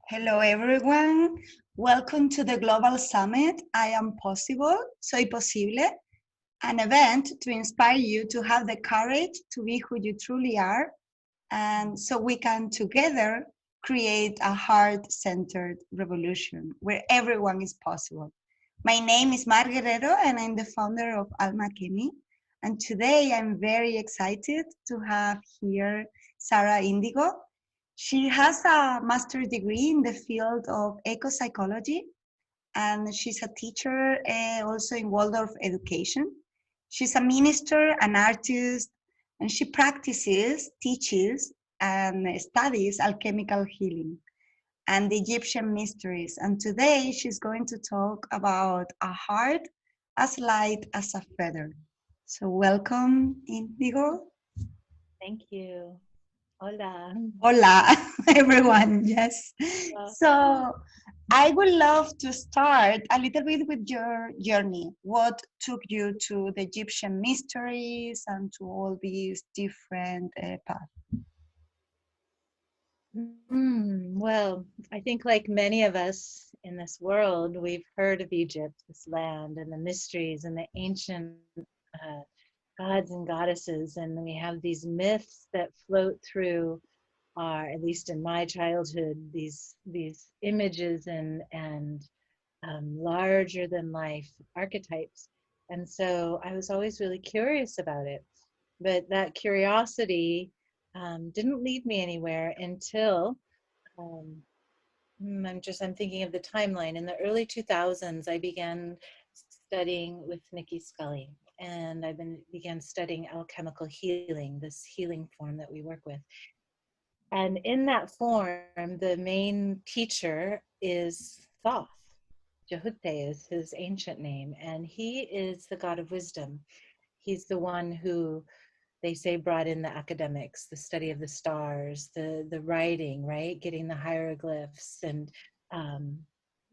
Hello, everyone. Welcome to the Global Summit. I am possible, soy posible, an event to inspire you to have the courage to be who you truly are, and so we can together create a heart-centered revolution where everyone is possible. My name is Mar Guerrero, and I'm the founder of Alma Kemi. And today I'm very excited to have here Zahra Indigo. She has a master's degree in the field of eco-psychology, and she's a teacher also in Waldorf education. She's a minister, an artist, and she practices, teaches, and studies alchemical healing and the Egyptian mysteries. And today she's going to talk about a heart as light as a feather. So welcome, Indigo. Thank you. Hola. Hola, everyone. Yes. Well, So I would love to start a little bit with your journey. What took you to the Egyptian mysteries and to all these different paths? well, I think like many of us in this world, we've heard of Egypt, this land, and the mysteries and the ancient uh, gods and goddesses, and we have these myths that float through our, at least in my childhood, these images and larger than life archetypes. And so I was always really curious about it. But that curiosity didn't lead me anywhere until um, I'm thinking of the timeline. In the early 2000s, I began studying with Nikki Scully, and began studying alchemical healing, this healing form that we work with. And in that form, the main teacher is Thoth. Jehute is his ancient name, and he is the god of wisdom. He's the one who they say brought in the academics, the study of the stars, the writing, right? Getting the hieroglyphs and um,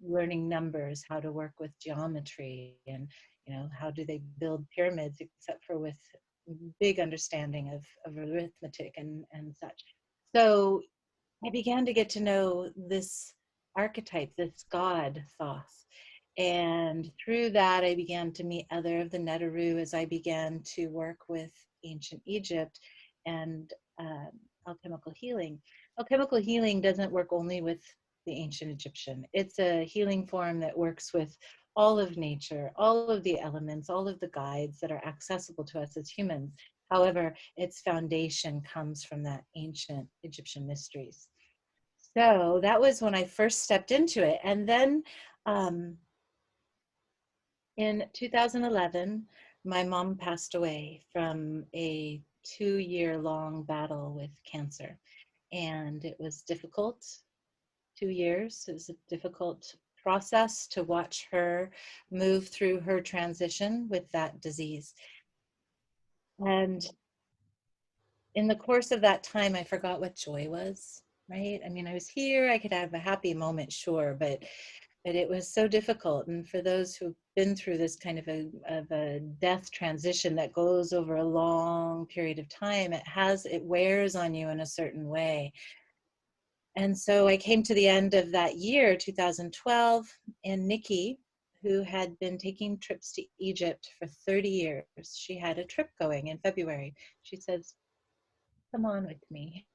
learning numbers, how to work with geometry, and how do they build pyramids, except for with big understanding of arithmetic and such. So I began to get to know this archetype, this god, Thoth. And through that, I began to meet other of the Neteru as I began to work with ancient Egypt and alchemical healing. Alchemical healing doesn't work only with the ancient Egyptian. It's a healing form that works with all of nature, all of the elements, all of the guides that are accessible to us as humans. However, its foundation comes from that ancient Egyptian mysteries. So that was when I first stepped into it. And then um, in 2011, my mom passed away from a 2-year long battle with cancer. And it was difficult, 2 years. It was a difficult process to watch her move through her transition with that disease. And in the course of that time, I forgot what joy was, right? I mean, I was here, I could have a happy moment, sure, but it was so difficult. And for those who've been through this kind of a death transition that goes over a long period of time, it wears on you in a certain way. And so I came to the end of that year, 2012, and Nikki, who had been taking trips to Egypt for 30 years, she had a trip going in February. She says, come on with me.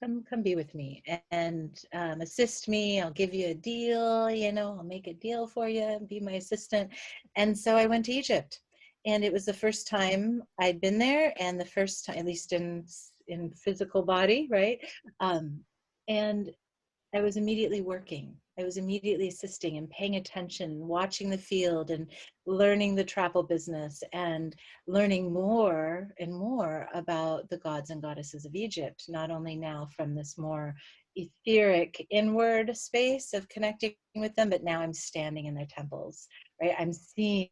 Come be with me and assist me. I'll give you a deal, I'll make a deal for you, be my assistant. And so I went to Egypt, and it was the first time I'd been there, and the first time, at least in physical body, right? And I was immediately working. I was immediately assisting and paying attention, watching the field and learning the travel business and learning more and more about the gods and goddesses of Egypt, not only now from this more etheric inward space of connecting with them, but now I'm standing in their temples, right? I'm seeing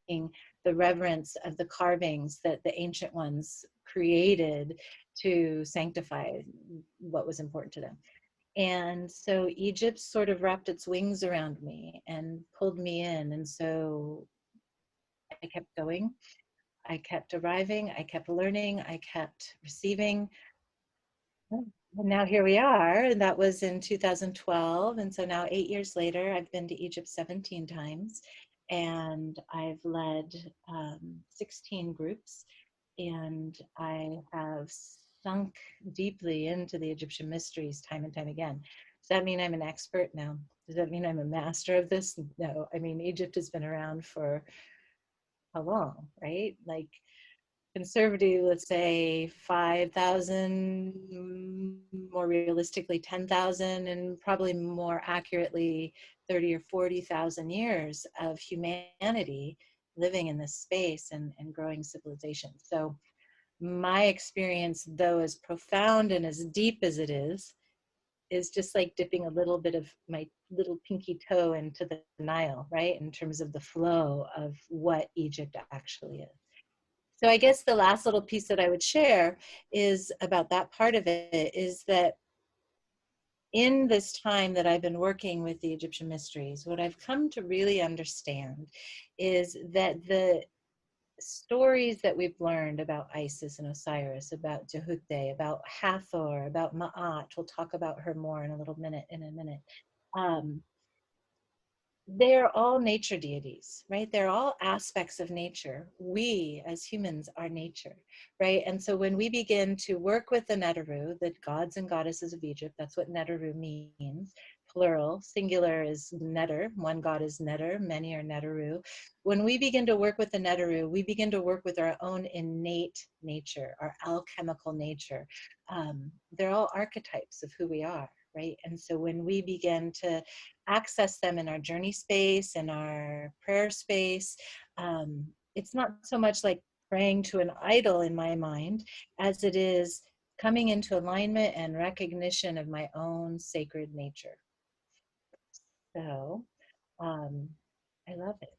the reverence of the carvings that the ancient ones created to sanctify what was important to them. And so Egypt sort of wrapped its wings around me and pulled me in. And so I kept going. I kept arriving. I kept learning. I kept receiving. And now here we are, and that was in 2012. And so now 8 years later, I've been to Egypt 17 times, and I've led 16 groups, and I have sunk deeply into the Egyptian mysteries time and time again. Does that mean I'm an expert? No. Does that mean I'm a master of this? No. I mean, Egypt has been around for how long, right? Like, conservative, let's say 5,000, more realistically 10,000, and probably more accurately 30 or 40,000 years of humanity living in this space and growing civilization. So my experience, though as profound and as deep as it is just like dipping a little bit of my little pinky toe into the Nile, right? In terms of the flow of what Egypt actually is. So I guess the last little piece that I would share is about that part of it is that in this time that I've been working with the Egyptian mysteries, what I've come to really understand is that the stories that we've learned about Isis and Osiris, about Jehute, about Hathor, about Maat, we'll talk about her more in a minute. Um, they're all nature deities, right? They're all aspects of nature. We as humans are nature, right? And so when we begin to work with the Neteru, the gods and goddesses of Egypt, that's what Neteru means, plural, singular is Neter, one god is Neter, many are Neteru. When we begin to work with the Neteru, we begin to work with our own innate nature, our alchemical nature. They're all archetypes of who we are, right? And so when we begin to access them in our journey space, in our prayer space. It's not so much like praying to an idol in my mind as it is coming into alignment and recognition of my own sacred nature. So I love it.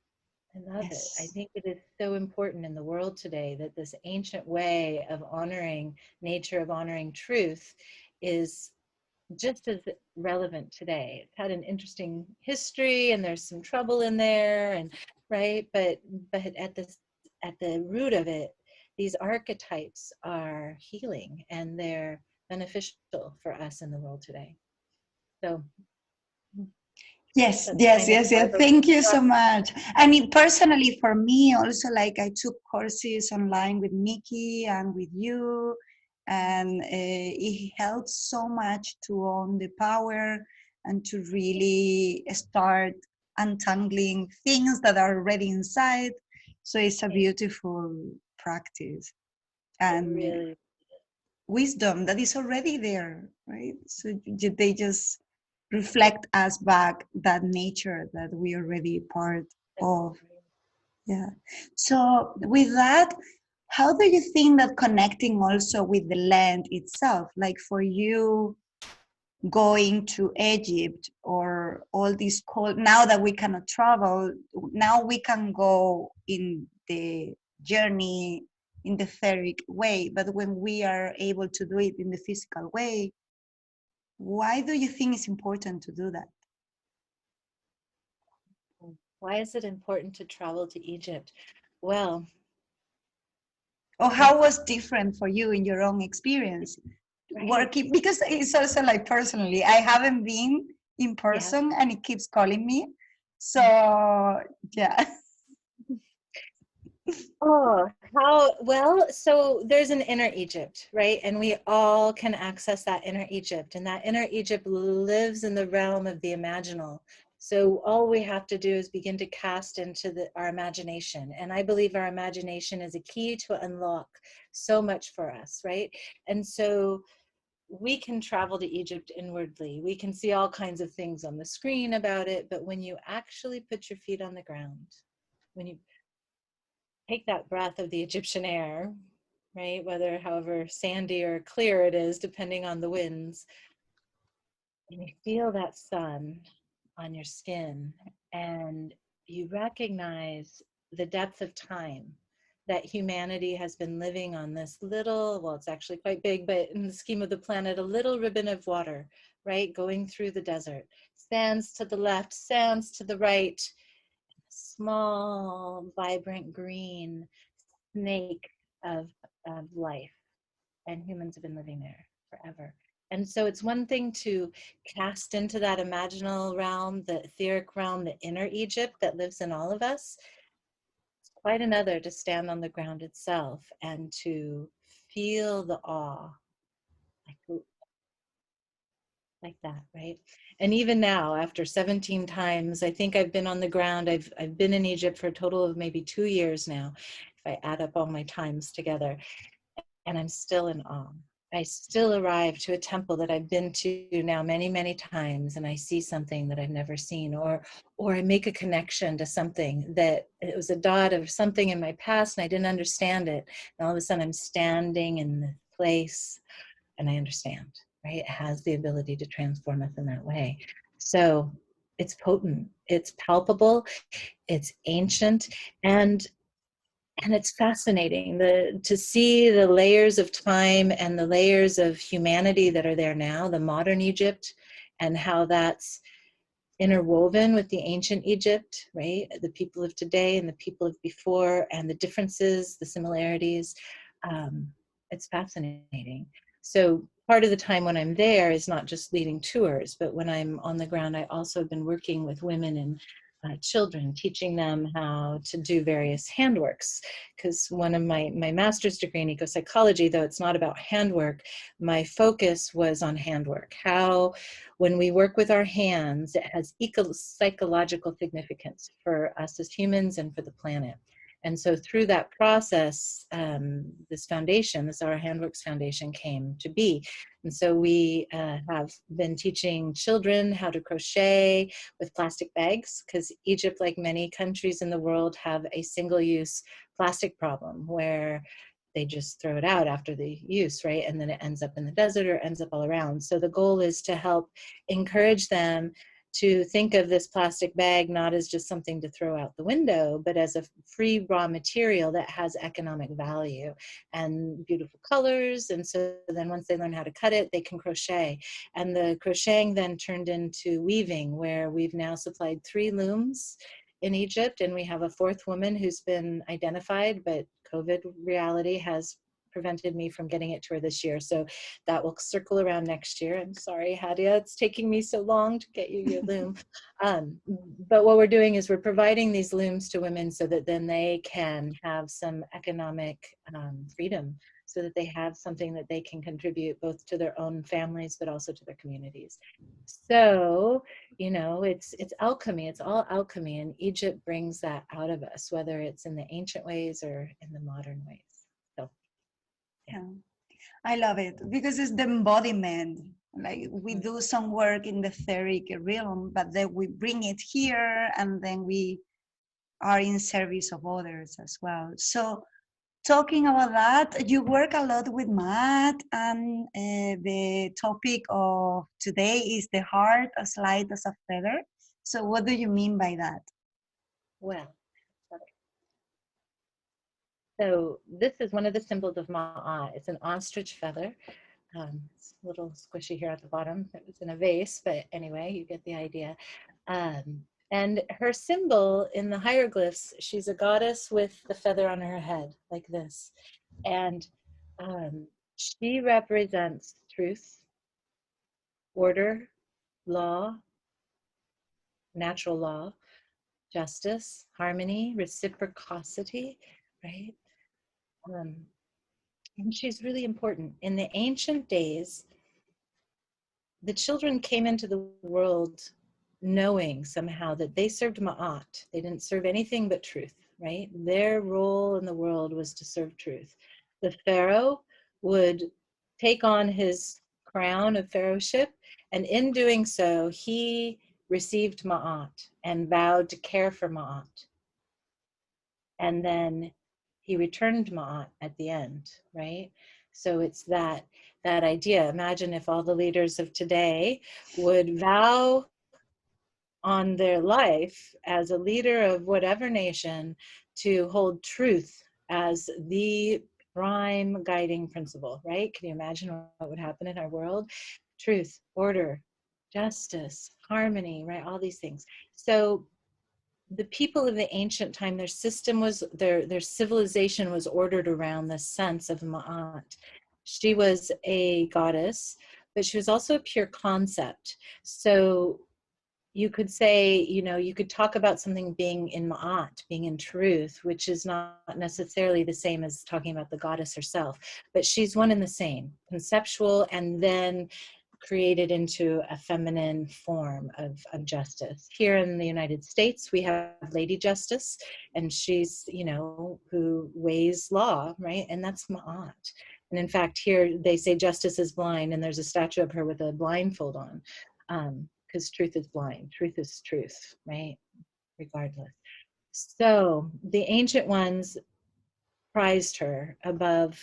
I love it. I Yes. think it is so important in the world today that this ancient way of honoring nature, of honoring truth, is just as relevant today. It's had an interesting history and there's some trouble in there, and right, but at the root of it, these archetypes are healing and they're beneficial for us in the world today. So Yes, that's yes, kind of yes, how I yes. hope. Thank you so much. I mean, personally, for me, also, like I took courses online with Nikki and with you, and it helps so much to own the power and to really start untangling things that are already inside. So it's a It beautiful practice and really, wisdom that is already there, right? So they just reflect us back that nature that we already part of. Yeah. So with that, how do you think that connecting also with the land itself, like for you going to Egypt or all these cold, now that we cannot travel, now we can go in the journey in the etheric way, but when we are able to do it in the physical way, why do you think it's important to do that? why is it important to travel to Egypt? Well, Or I how was different for you in your own experience right. working, because it's also like personally I haven't been in Yeah. person and it keeps calling me, so yeah. Oh, how well, so there's an inner Egypt, right? And we all can access that inner Egypt, and that inner Egypt lives in the realm of the imaginal. So all we have to do is begin to cast into our imagination. And I believe our imagination is a key to unlock so much for us, right? And so we can travel to Egypt inwardly. We can see all kinds of things on the screen about it, but when you actually put your feet on the ground, when you take that breath of the Egyptian air, right? Whether, however sandy or clear it is, depending on the winds, and you feel that sun on your skin, and you recognize the depth of time that humanity has been living on this little, well, it's actually quite big, but in the scheme of the planet, a little ribbon of water, right? Going through the desert. Sands to the left, sands to the right, small, vibrant green snake of life, and humans have been living there forever. And so it's one thing to cast into that imaginal realm, the etheric realm, the inner Egypt that lives in all of us. It's quite another to stand on the ground itself and to feel the awe, like, like that, right? And even now, after 17 times, I think I've been on the ground. I've been in Egypt for a total of maybe 2 years now, if I add up all my times together. And I'm still in awe. I still arrive to a temple that I've been to now many, many times, and I see something that I've never seen, or I make a connection to something that it was a dot of something in my past and I didn't understand it. And all of a sudden I'm standing in the place and I understand, right? It has the ability to transform us in that way. So it's potent, it's palpable, it's ancient, and it's fascinating to see the layers of time and the layers of humanity that are there now, the modern Egypt, and how that's interwoven with the ancient Egypt, right? The people of today and the people of before, and the differences, the similarities. Um, it's fascinating. So part of the time when I'm there is not just leading tours, but when I'm on the ground, I also have been working with women and children, teaching them how to do various handworks. Because one of my master's degree in eco-psychology, though it's not about handwork, my focus was on handwork. How, when we work with our hands, it has eco-psychological significance for us as humans and for the planet. And so through that process, this foundation, the Zahra Handworks Foundation, came to be. And so we have been teaching children how to crochet with plastic bags, because Egypt, like many countries in the world, have a single-use plastic problem where they just throw it out after the use, right? And then it ends up in the desert or ends up all around. So the goal is to help encourage them to think of this plastic bag not as just something to throw out the window, but as a free raw material that has economic value and beautiful colors. And so then once they learn how to cut it, they can crochet. And the crocheting then turned into weaving, where we've now supplied 3 looms in Egypt, and we have a 4th woman who's been identified, but COVID reality has prevented me from getting it to her this year. So that will circle around next year. I'm sorry, Hadia, it's taking me so long to get you your loom. But what we're doing is we're providing these looms to women so that then they can have some economic freedom, so that they have something that they can contribute both to their own families, but also to their communities. So, you know, it's alchemy, it's all alchemy, and Egypt brings that out of us, whether it's in the ancient ways or in the modern ways. So, yeah. I love it because it's the embodiment. Like we do some work in the etheric realm, but then we bring it here and then we are in service of others as well. So talking about that, you work a lot with Maat, and the topic of today is the heart as light as a feather. So what do you mean by that? Well, so this is one of the symbols of Ma'at. It's an ostrich feather. It's a little squishy here at the bottom. It was in a vase, but anyway, you get the idea. And her symbol in the hieroglyphs, she's a goddess with the feather on her head, like this. And she represents truth, order, law, natural law, justice, harmony, reciprocity, right? Um, and she's really important. In the ancient days, the children came into the world knowing somehow that they served Ma'at. They didn't serve anything but truth, right? Their role in the world was to serve truth. The Pharaoh would take on his crown of pharaohship, and in doing so, he received Ma'at and vowed to care for Ma'at. And then he returned Ma'at at the end, right? So it's that idea. Imagine if all the leaders of today would vow on their life as a leader of whatever nation to hold truth as the prime guiding principle, right? Can you imagine what would happen in our world? Truth, order, justice, harmony, right? All these things. So the people of the ancient time, their system was, their civilization was ordered around the sense of Ma'at. She was a goddess but she was also a pure concept. So you could say, you know, you could talk about something being in Maat, being in truth, which is not necessarily the same as talking about the goddess herself, but she's one and the same, conceptual and then created into a feminine form of justice. Here in the United States, we have Lady Justice, and she's, you know, who weighs law, right? And that's Maat. And in fact, here they say justice is blind, and there's a statue of her with a blindfold on. Because truth is blind, truth is truth, right? Regardless. So the ancient ones prized her above,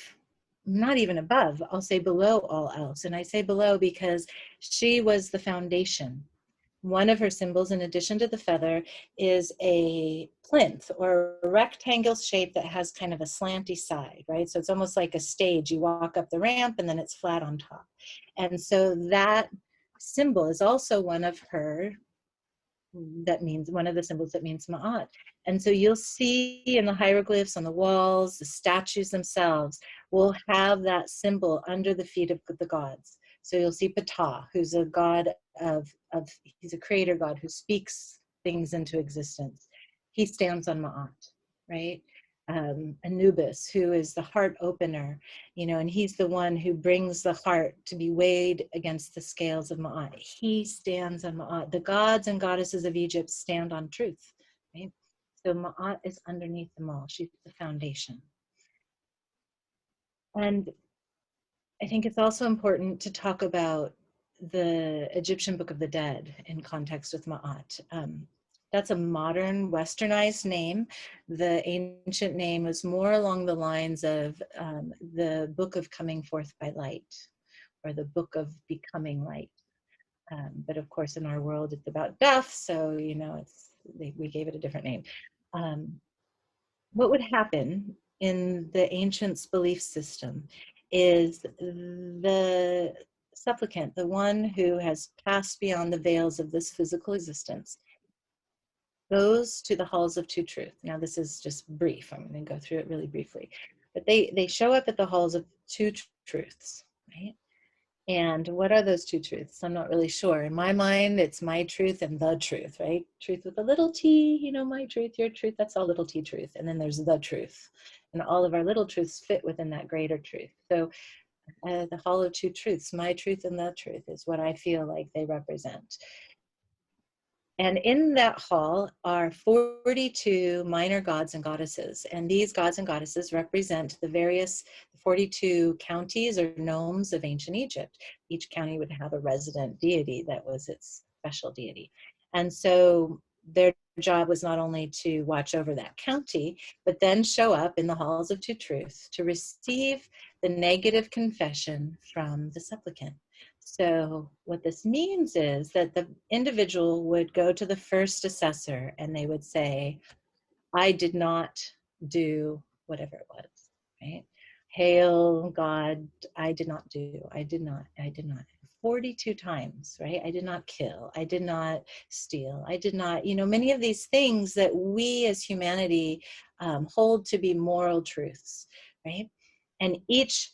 not even above, I'll say below all else. And I say below because she was the foundation. One of her symbols, in addition to the feather, is a plinth or a rectangle shape that has kind of a slanty side, right? So it's almost like a stage. You walk up the ramp and then it's flat on top. And so that symbol is also one of her, that means one of the symbols that means Ma'at. And so you'll see in the hieroglyphs on the walls, the statues themselves will have that symbol under the feet of the gods. So you'll see Ptah, who's a god of he's a creator god who speaks things into existence. He stands on Ma'at, right? Anubis, who is the heart opener, you know, and he's the one who brings the heart to be weighed against the scales of Ma'at. He stands on Ma'at. The gods and goddesses of Egypt stand on truth, right? So Ma'at is underneath them all. She's the foundation. And I think it's also important to talk about the Egyptian Book of the Dead in context with Ma'at. That's a modern westernized name. The ancient name was more along the lines of the Book of Coming Forth by Light, or the Book of Becoming Light. But of course, in our world, it's about death, so you know, we gave it a different name. What would happen in the ancients' belief system is the supplicant, the one who has passed beyond the veils of this physical existence, goes to the halls of two truth. Now, this is just brief. I'm going to go through it really briefly. But they show up at the halls of two truths, right? And what are those two truths? I'm not really sure. In my mind, it's my truth and the truth, right? Truth with a little t, you know, my truth, your truth, that's all little t truth. And then there's the truth. And all of our little truths fit within that greater truth. So the hall of two truths, my truth and the truth, is what I feel like they represent. And in that hall are 42 minor gods and goddesses. And these gods and goddesses represent the various 42 counties or nomes of ancient Egypt. Each county would have a resident deity that was its special deity. And so their job was not only to watch over that county, but then show up in the halls of two truths to receive the negative confession from the supplicant. So what this means is that the individual would go to the first assessor and they would say, I did not do whatever it was, right? Hail God, I did not do, I did not. 42 times, right? I did not kill, I did not steal, I did not, you know, many of these things that we as humanity hold to be moral truths, right? And each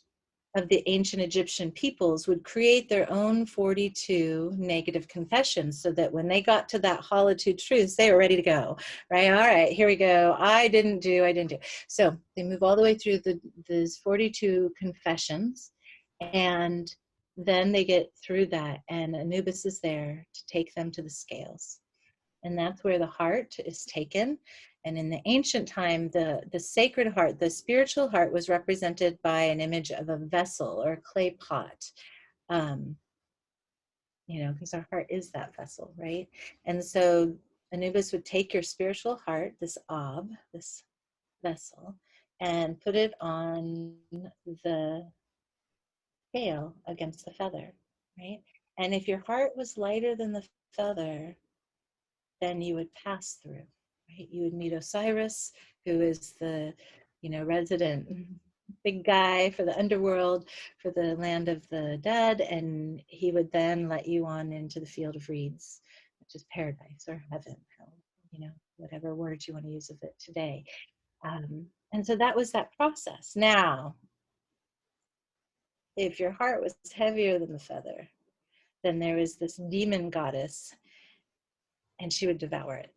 of the ancient Egyptian peoples would create their own 42 negative confessions so that when they got to that hall of two truths, they were ready to go, right? All right, here we go. I didn't do. So they move all the way through these 42 confessions, and then they get through that, and Anubis is there to take them to the scales. And that's where the heart is taken. And in the ancient time, the sacred heart, the spiritual heart, was represented by an image of a vessel or a clay pot. You know, because our heart is that vessel, right? And so Anubis would take your spiritual heart, this this vessel, and put it on the scale against the feather, right? And if your heart was lighter than the feather, then you would pass through, right? You would meet Osiris, who is the, you know, resident big guy for the underworld, for the land of the dead, and he would then let you on into the field of reeds, which is paradise or heaven, you know, whatever words you want to use of it today. And so that was that process. Now, if your heart was heavier than the feather, then there was this demon goddess, and she would devour it.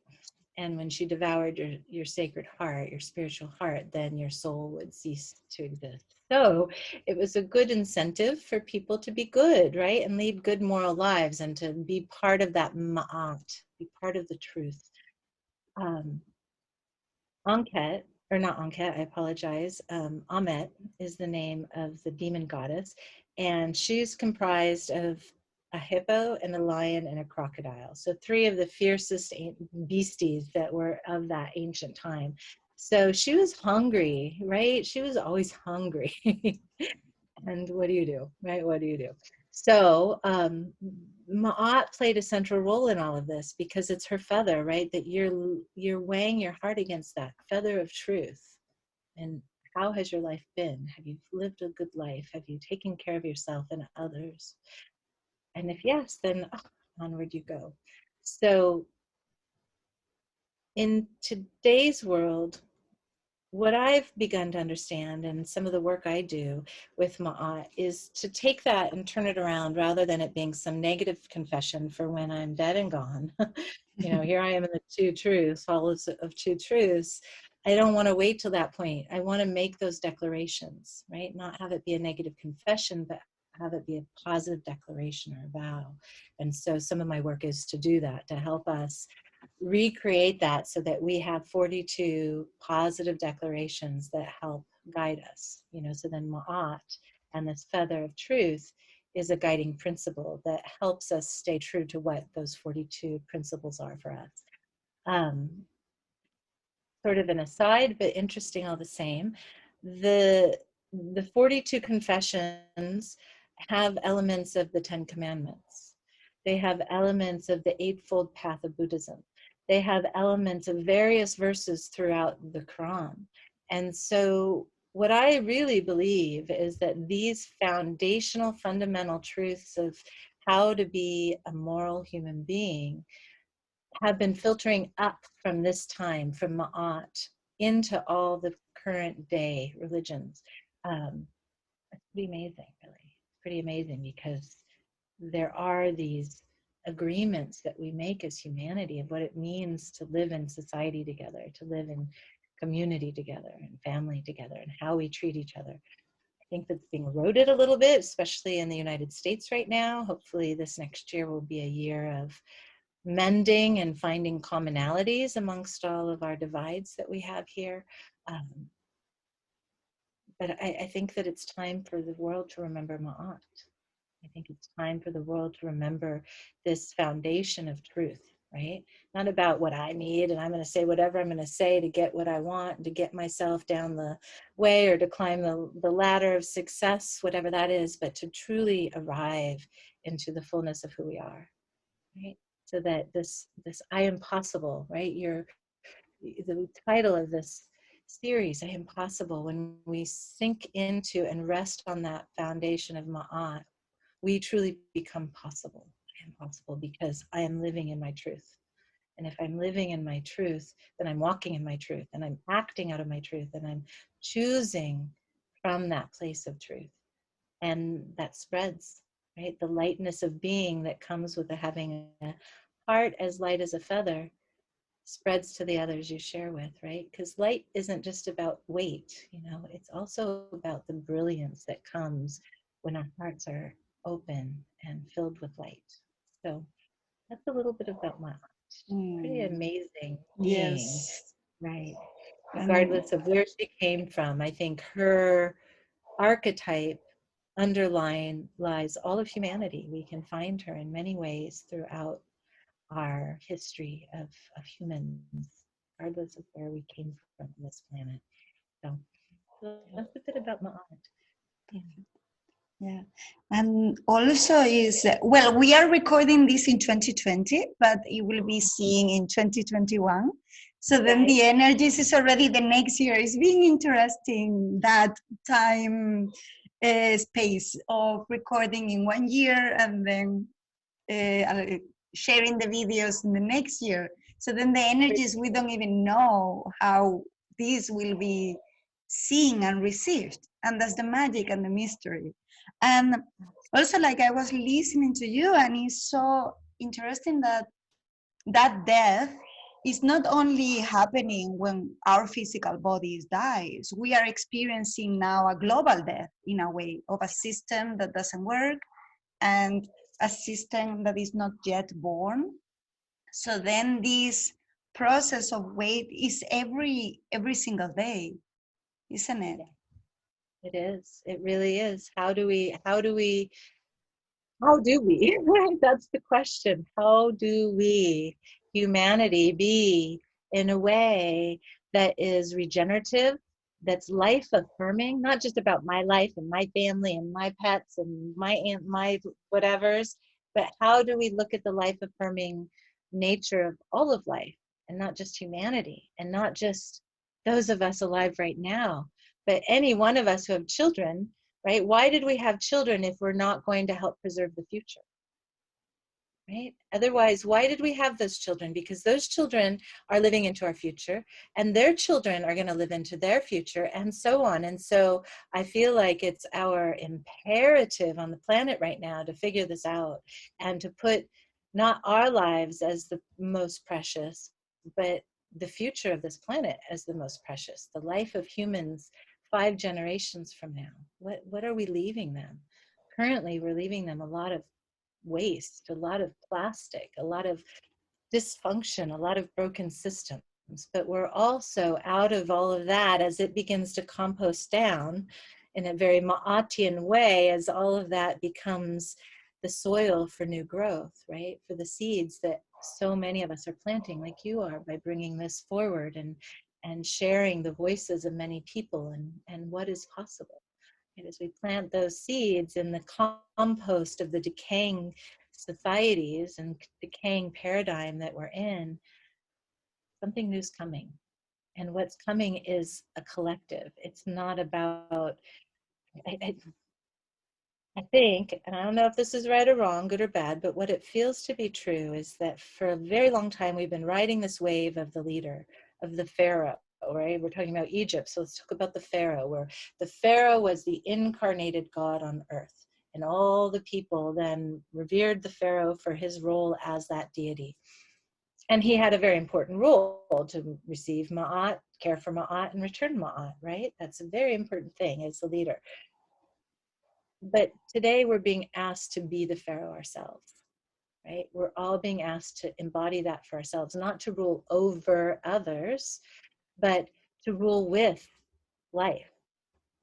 And when she devoured your sacred heart, your spiritual heart, then your soul would cease to exist. So it was a good incentive for people to be good, right? And lead good moral lives and to be part of that Maat, be part of the truth. Um, Ankhet, or not Ankhet, I apologize. Amet is the name of the demon goddess, and she's comprised of a hippo and a lion and a crocodile. So three of the fiercest beasties that were of that ancient time. So she was hungry, right? She was always hungry. And what do you do, right? What do you do? So Ma'at played a central role in all of this because it's her feather, right? That you're weighing your heart against that feather of truth. And how has your life been? Have you lived a good life? Have you taken care of yourself and others? And if yes, then onward you go. So in today's world, what I've begun to understand, and some of the work I do with Ma'at, is to take that and turn it around rather than it being some negative confession for when I'm dead and gone. You know, here I am in the two truths, followers of two truths. I don't want to wait till that point. I want to make those declarations, right? Not have it be a negative confession, but have it be a positive declaration or a vow. And so some of my work is to do that, to help us recreate that so that we have 42 positive declarations that help guide us. You know, so then Ma'at and this feather of truth is a guiding principle that helps us stay true to what those 42 principles are for us. Um, Sort of an aside, but interesting all the same. The 42 confessions have elements of the 10 commandments. They have elements of the Eightfold Path of Buddhism. They have elements of various verses throughout the Quran. And so what I really believe is that these foundational fundamental truths of how to be a moral human being have been filtering up from this time, from Ma'at, into all the current day religions. It's pretty amazing, really. It's pretty amazing because there are these agreements that we make as humanity of what it means to live in society together, to live in community together and family together, and how we treat each other. I think that's being eroded a little bit, especially in the United States right now. Hopefully this next year will be a year of mending and finding commonalities amongst all of our divides that we have here. But I think that it's time for the world to remember Ma'at. I think it's time for the world to remember this foundation of truth, right? Not about what I need and I'm going to say whatever I'm going to say to get what I want, to get myself down the way or to climb the ladder of success, whatever that is, but to truly arrive into the fullness of who we are, right? So that this I am possible, right? The title of this series, I am possible, when we sink into and rest on that foundation of Ma'at, we truly become possible. I am possible because I am living in my truth. And if I'm living in my truth, then I'm walking in my truth and I'm acting out of my truth and I'm choosing from that place of truth. And that spreads, right? The lightness of being that comes with having a heart as light as a feather spreads to the others you share with, right? Because light isn't just about weight, you know, it's also about the brilliance that comes when our hearts are open and filled with light. So that's a little bit about my aunt. Pretty amazing being, Yes. right? And Regardless of where she came from, I think her archetype underlying lies all of humanity. We can find her in many ways throughout our history of humans, regardless of where we came from on this planet. So that's a bit about my aunt. yeah, and also is well, we are recording this in 2020, but it will be seen in 2021. So then Right. the energies is already the next year. It's being interesting that time space of recording in 1 year and then sharing the videos in the next year. So then the energies, we don't even know how these will be seen and received. And that's the magic and the mystery. And also, like, I was listening to you, and it's so interesting that that death is not only happening when our physical bodies dies. We are experiencing now a global death, in a way, of a system that doesn't work, and a system that is not yet born. So then this process of wait is every single day, isn't it? Yeah, it is. It really is. How do we? That's the question. How do we, humanity, be in a way that is regenerative, that's life affirming, not just about my life and my family and my pets and my whatevers, but how do we look at the life affirming nature of all of life, and not just humanity, and not just those of us alive right now, but any one of us who have children, right? Why did we have children if we're not going to help preserve the future, right? Otherwise, why did we have those children? Because those children are living into our future, and their children are going to live into their future, and so on. And so I feel like it's our imperative on the planet right now to figure this out, and to put not our lives as the most precious, but the future of this planet as the most precious, the life of humans 5 generations from now. What are we leaving them? Currently, we're leaving them a lot of waste, a lot of plastic, a lot of dysfunction, a lot of broken systems. But we're also out of all of that as it begins to compost down in a very Maatian way, as all of that becomes the soil for new growth, right? For the seeds that so many of us are planting, like you are, by bringing this forward and sharing the voices of many people and what is possible. And as we plant those seeds in the compost of the decaying societies and decaying paradigm that we're in, something new's coming. And what's coming is a collective. It's not about, I, I think, and I don't know if this is right or wrong, good or bad, but what it feels to be true is that for a very long time we've been riding this wave of the leader, of the Pharaoh, right? We're talking about Egypt, so let's talk about the Pharaoh, where the Pharaoh was the incarnated God on earth. And all the people then revered the Pharaoh for his role as that deity. And he had a very important role to receive Ma'at, care for Ma'at, and return Ma'at, right? That's a very important thing as the leader. But today we're being asked to be the Pharaoh ourselves, right? We're all being asked to embody that for ourselves, not to rule over others, but to rule with life,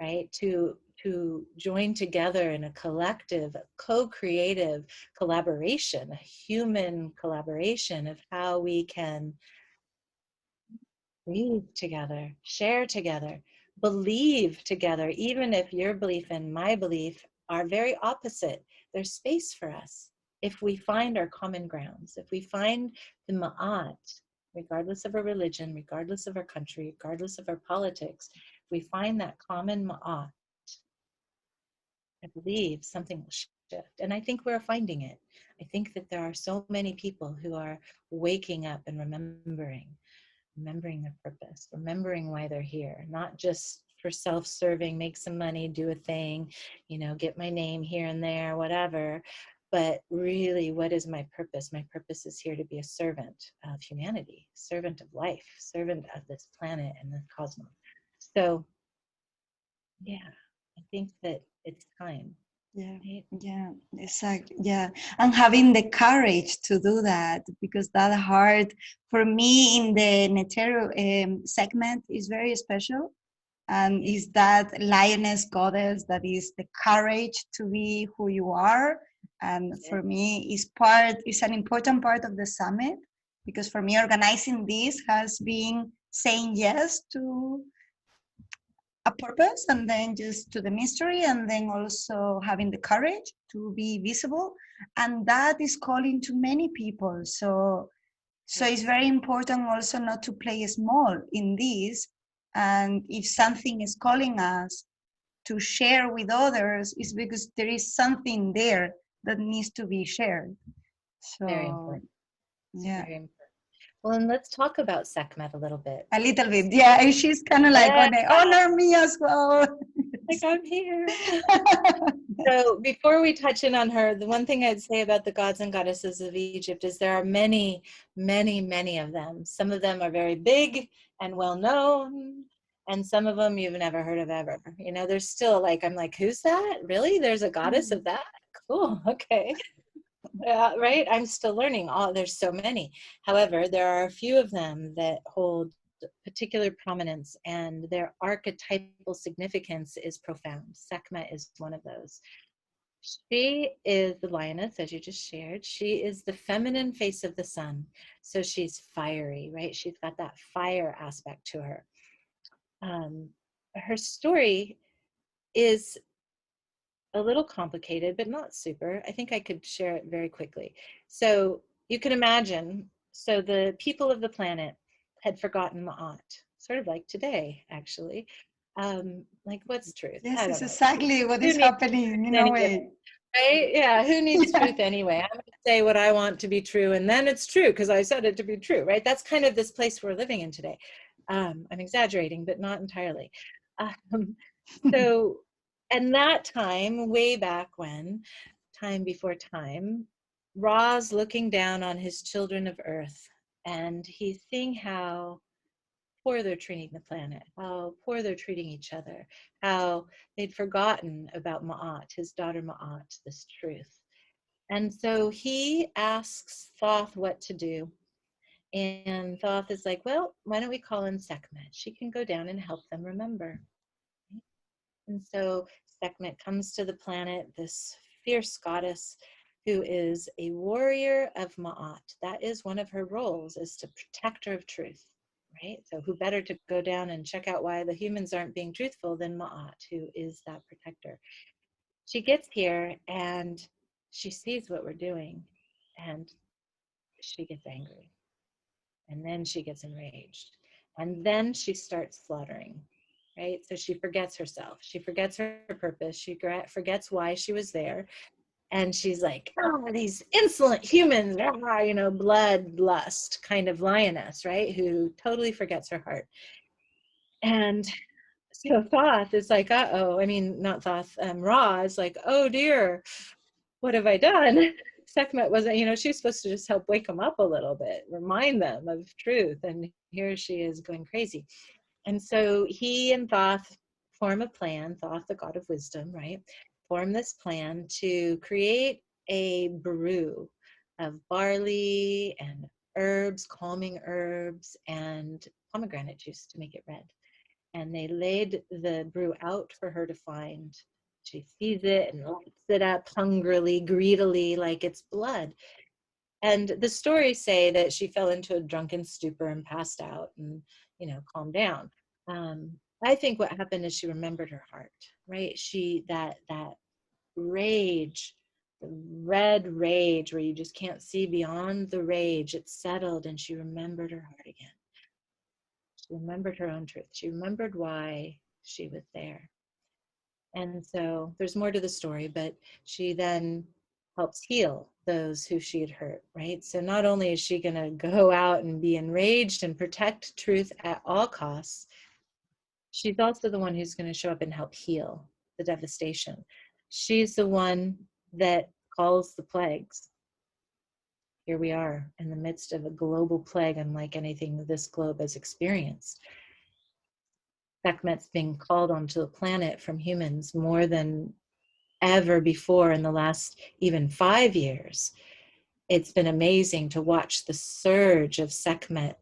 right? To join together in a collective, co-creative collaboration, a human collaboration of how we can breathe together, share together, believe together, even if your belief and my belief are very opposite. There's space for us if we find our common grounds, if we find the Ma'at, regardless of our religion, regardless of our country, regardless of our politics, if we find that common Ma'at, I believe something will shift. And I think we're finding it. I think that there are so many people who are waking up and remembering their purpose, remembering why they're here, not just for self-serving, make some money, do a thing, get my name here and there, whatever. But really, what is my purpose? My purpose is here to be a servant of humanity, servant of life, servant of this planet and the cosmos. So, yeah, I think that it's time. Yeah, Right? yeah, exactly. Yeah, and having the courage to do that, because that heart for me in the Netero segment is very special, and Yeah. is that lioness goddess that is the courage to be who you are. And That's it. for me, is an important part of the summit, because for me, organizing this has been saying yes to a purpose, and then just to the mystery, and then also having the courage to be visible, and that is calling to many people. So it's Yes. very important also not to play small in this, and if something is calling us to share with others, is because there is something there that needs to be shared. Very So important. yeah, Very important. Well, and let's talk about Sekhmet a little bit. a little bit, yeah, and she's kind of like Yeah. on the honor me as well. Like, I'm here. So before we touch in on her, the one thing I'd say about the gods and goddesses of Egypt is there are many, many, many of them. Some of them are very big and well known, and some of them you've never heard of ever. You know, there's still like, I'm like, who's that? Really? There's a goddess of that? Cool. Okay. Right? I'm still learning. There's so many. However, there are a few of them that hold particular prominence, and their archetypal significance is profound. Sekhmet is one of those. She is the lioness, as you just shared. She is the feminine face of the sun. So she's fiery, right? She's got that fire aspect to her. Her story is a little complicated, but not super. I think I could share it very quickly. So you can imagine, so the people of the planet had forgotten Maat, sort of like today, actually. Like, what's truth? Yes, I it's don't know. exactly what Who is needs happening in a anyway? way. Right? Yeah, who needs truth anyway? I'm going to say what I want to be true, and then it's true because I said it to be true, right? That's kind of this place we're living in today. I'm exaggerating, but not entirely. Um, so, and that time, way back when, time before time, Ra's looking down on his children of Earth, and he's seeing how poor they're treating the planet, how poor they're treating each other, how they'd forgotten about Maat, his daughter Maat, this truth. And so he asks Thoth what to do. And Thoth is like, well, why don't we call in Sekhmet? She can go down and help them remember. And so Sekhmet comes to the planet, this fierce goddess who is a warrior of Ma'at. That is one of her roles, is to protector of truth, right? So who better to go down and check out why the humans aren't being truthful than Ma'at, who is that protector. She gets here and she sees what we're doing and she gets angry. And then she gets enraged. And then she starts slaughtering, right? So she forgets herself. She forgets her purpose. She forgets why she was there. And she's like, oh, these insolent humans, you know, bloodlust kind of lioness, right? Who totally forgets her heart. And so Thoth is like, uh-oh. I mean, not Thoth, Ra is like, oh dear, what have I done? Sekhmet wasn't, you know, she's supposed to just help wake them up a little bit, remind them of truth. And here she is going crazy. And so he and Thoth form a plan, Thoth, the god of wisdom, right? Form this plan to create a brew of barley and herbs, calming herbs, and pomegranate juice to make it red. And they laid the brew out for her to find. She sees it and lights it up hungrily, greedily, like it's blood. And the stories say that she fell into a drunken stupor and passed out and, you know, calmed down. I think what happened is she remembered her heart, right? That rage, the red rage where you just can't see beyond the rage, it settled and she remembered her heart again. She remembered her own truth. She remembered why she was there. And so there's more to the story, but she then helps heal those who she had hurt, right? So not only is she going to go out and be enraged and protect truth at all costs, she's also the one who's going to show up and help heal the devastation. She's the one that calls the plagues. Here we are in the midst of a global plague unlike anything this globe has experienced. Sekhmet's being called onto the planet from humans more than ever before in the last even 5 years. It's been amazing to watch the surge of Sekhmet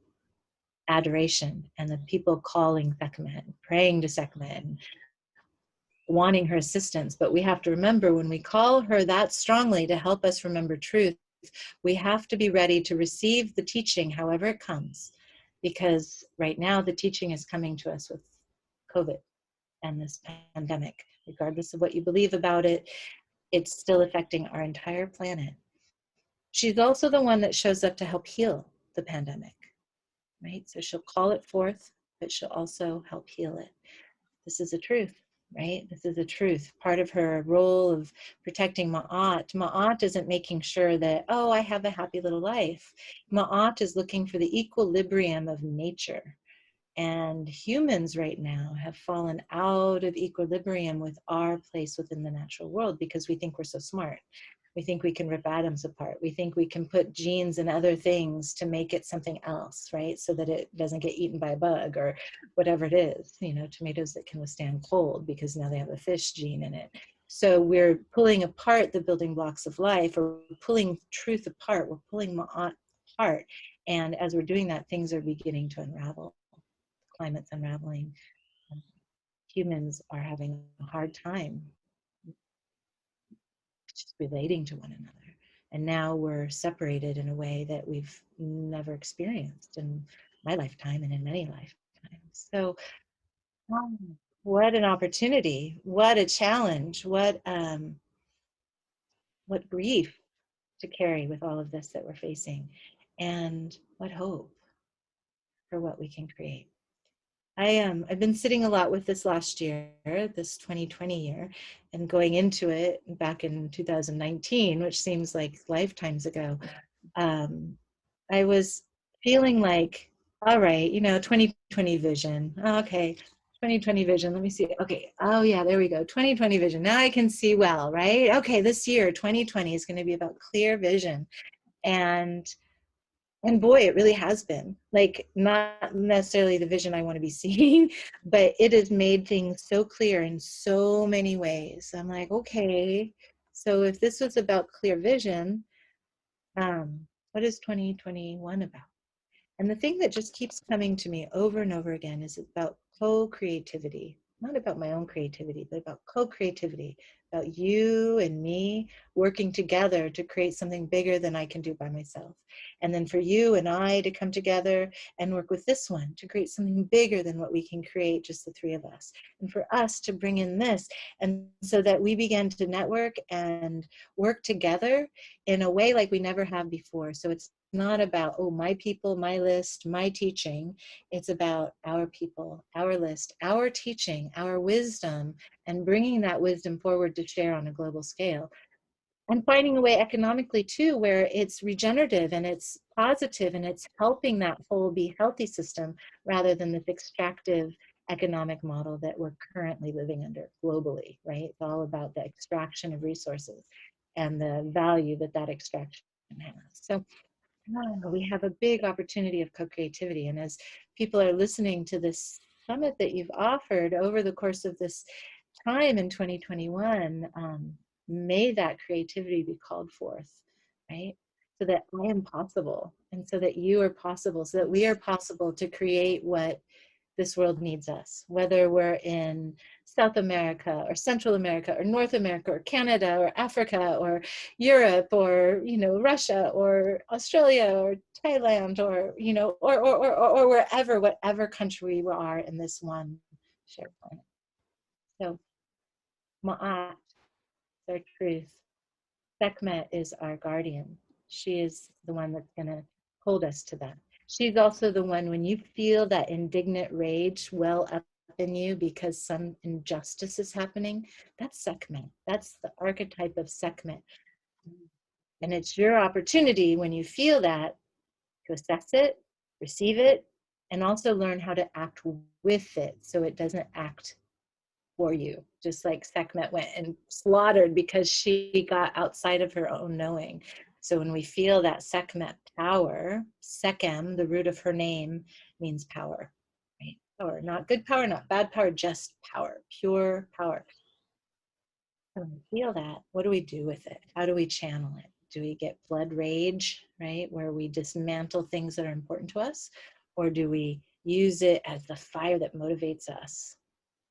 adoration and the people calling Sekhmet, praying to Sekhmet, and wanting her assistance. But we have to remember, when we call her that strongly to help us remember truth, we have to be ready to receive the teaching however it comes, because right now the teaching is coming to us with COVID and this pandemic. Regardless of what you believe about it, it's still affecting our entire planet. She's also the one that shows up to help heal the pandemic, right? So she'll call it forth, but she'll also help heal it. This is a truth, right? This is a truth. Part of her role of protecting Ma'at. Ma'at isn't making sure that, oh, I have a happy little life. Ma'at is looking for the equilibrium of nature, And humans right now have fallen out of equilibrium with our place within the natural world because we think we're so smart. We think we can rip atoms apart. We think we can put genes and other things to make it something else, right? So that it doesn't get eaten by a bug or whatever it is, you know, tomatoes that can withstand cold because now they have a fish gene in it. So we're pulling apart the building blocks of life, or pulling truth apart. We're pulling Ma'at apart. And as we're doing that, things are beginning to unravel. Climate's unraveling. Humans are having a hard time just relating to one another. And now we're separated in a way that we've never experienced in my lifetime and in many lifetimes. So, what an opportunity! What a challenge! What grief to carry with all of this that we're facing, and what hope for what we can create. I've been sitting a lot with this last year, this 2020 year, and going into it back in 2019, which seems like lifetimes ago. I was feeling like, all right, you know, 2020 vision. Oh, okay, 2020 vision. Let me see. Okay. Oh, yeah, there we go. 2020 vision. Now I can see well, right? Okay, this year, 2020 is going to be about clear vision. And boy, it really has been, like, not necessarily the vision I want to be seeing, but it has made things so clear in so many ways. I'm like, okay, so if this was about clear vision, what is 2021 about? And the thing that just keeps coming to me over and over again is about co-creativity, not about my own creativity, but about co-creativity, about you and me working together to create something bigger than I can do by myself. And then for you and I to come together and work with this one to create something bigger than what we can create, just the three of us. And for us to bring in this, and so that we begin to network and work together in a way like we never have before. So it's not about, oh, my people, my list, my teaching. It's about our people, our list, our teaching, our wisdom, and bringing that wisdom forward to share on a global scale. And finding a way economically too, where it's regenerative and it's positive and it's helping that whole be healthy system rather than this extractive economic model that we're currently living under globally, right? It's all about the extraction of resources and the value that that extraction has. So we have a big opportunity of co-creativity. And as people are listening to this summit that you've offered over the course of this time in 2021, may that creativity be called forth, right? So that I am possible, and so that you are possible, so that we are possible to create what this world needs us, whether we're in South America or Central America or North America or Canada or Africa or Europe or, you know, Russia or Australia or Thailand or, you know, or wherever, whatever country we are in this one shared planet. So Ma'at is our truth. Sekhmet is our guardian. She is the one that's going to hold us to that. She's also the one, when you feel that indignant rage well up in you because some injustice is happening, that's Sekhmet. That's the archetype of Sekhmet. And it's your opportunity when you feel that to assess it, receive it, and also learn how to act with it so it doesn't act for you, just like Sekhmet went and slaughtered because she got outside of her own knowing. So when we feel that Sekhmet power, Sekhem, the root of her name, means power, right? Power, not good power, not bad power, just power, pure power. When we feel that, what do we do with it? How do we channel it? Do we get blood rage, right, where we dismantle things that are important to us? Or do we use it as the fire that motivates us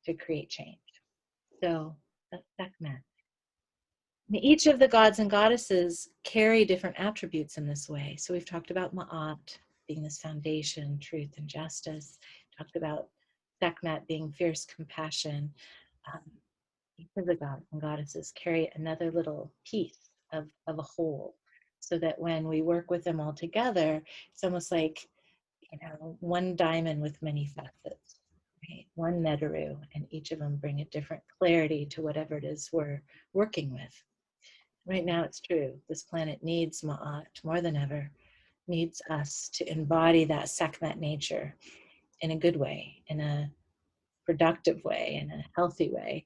to create change? So that's Sekhmet. Each of the gods and goddesses carry different attributes in this way. So we've talked about Ma'at being this foundation, truth and justice. Talked about Sekhmet being fierce compassion. Each of the gods and goddesses carry another little piece of a whole, so that when we work with them all together, it's almost like, you know, one diamond with many facets. Right? One Netaru, and each of them bring a different clarity to whatever it is we're working with. Right now, it's true. This planet needs Ma'at more than ever, needs us to embody that Sekhmet nature in a good way, in a productive way, in a healthy way,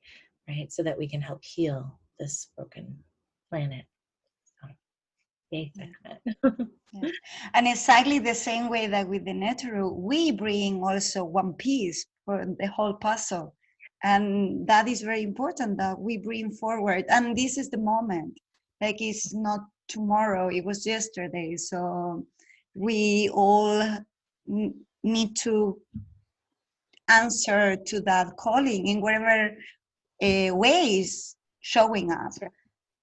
right? So that we can help heal this broken planet. So, yay, Sekhmet. Yeah. And exactly the same way that with the Neteru, we bring also one piece for the whole puzzle. And that is very important that we bring forward. And this is the moment. Like it's not tomorrow, it was yesterday. So we all need to answer to that calling in whatever ways showing up. That's right. Exactly.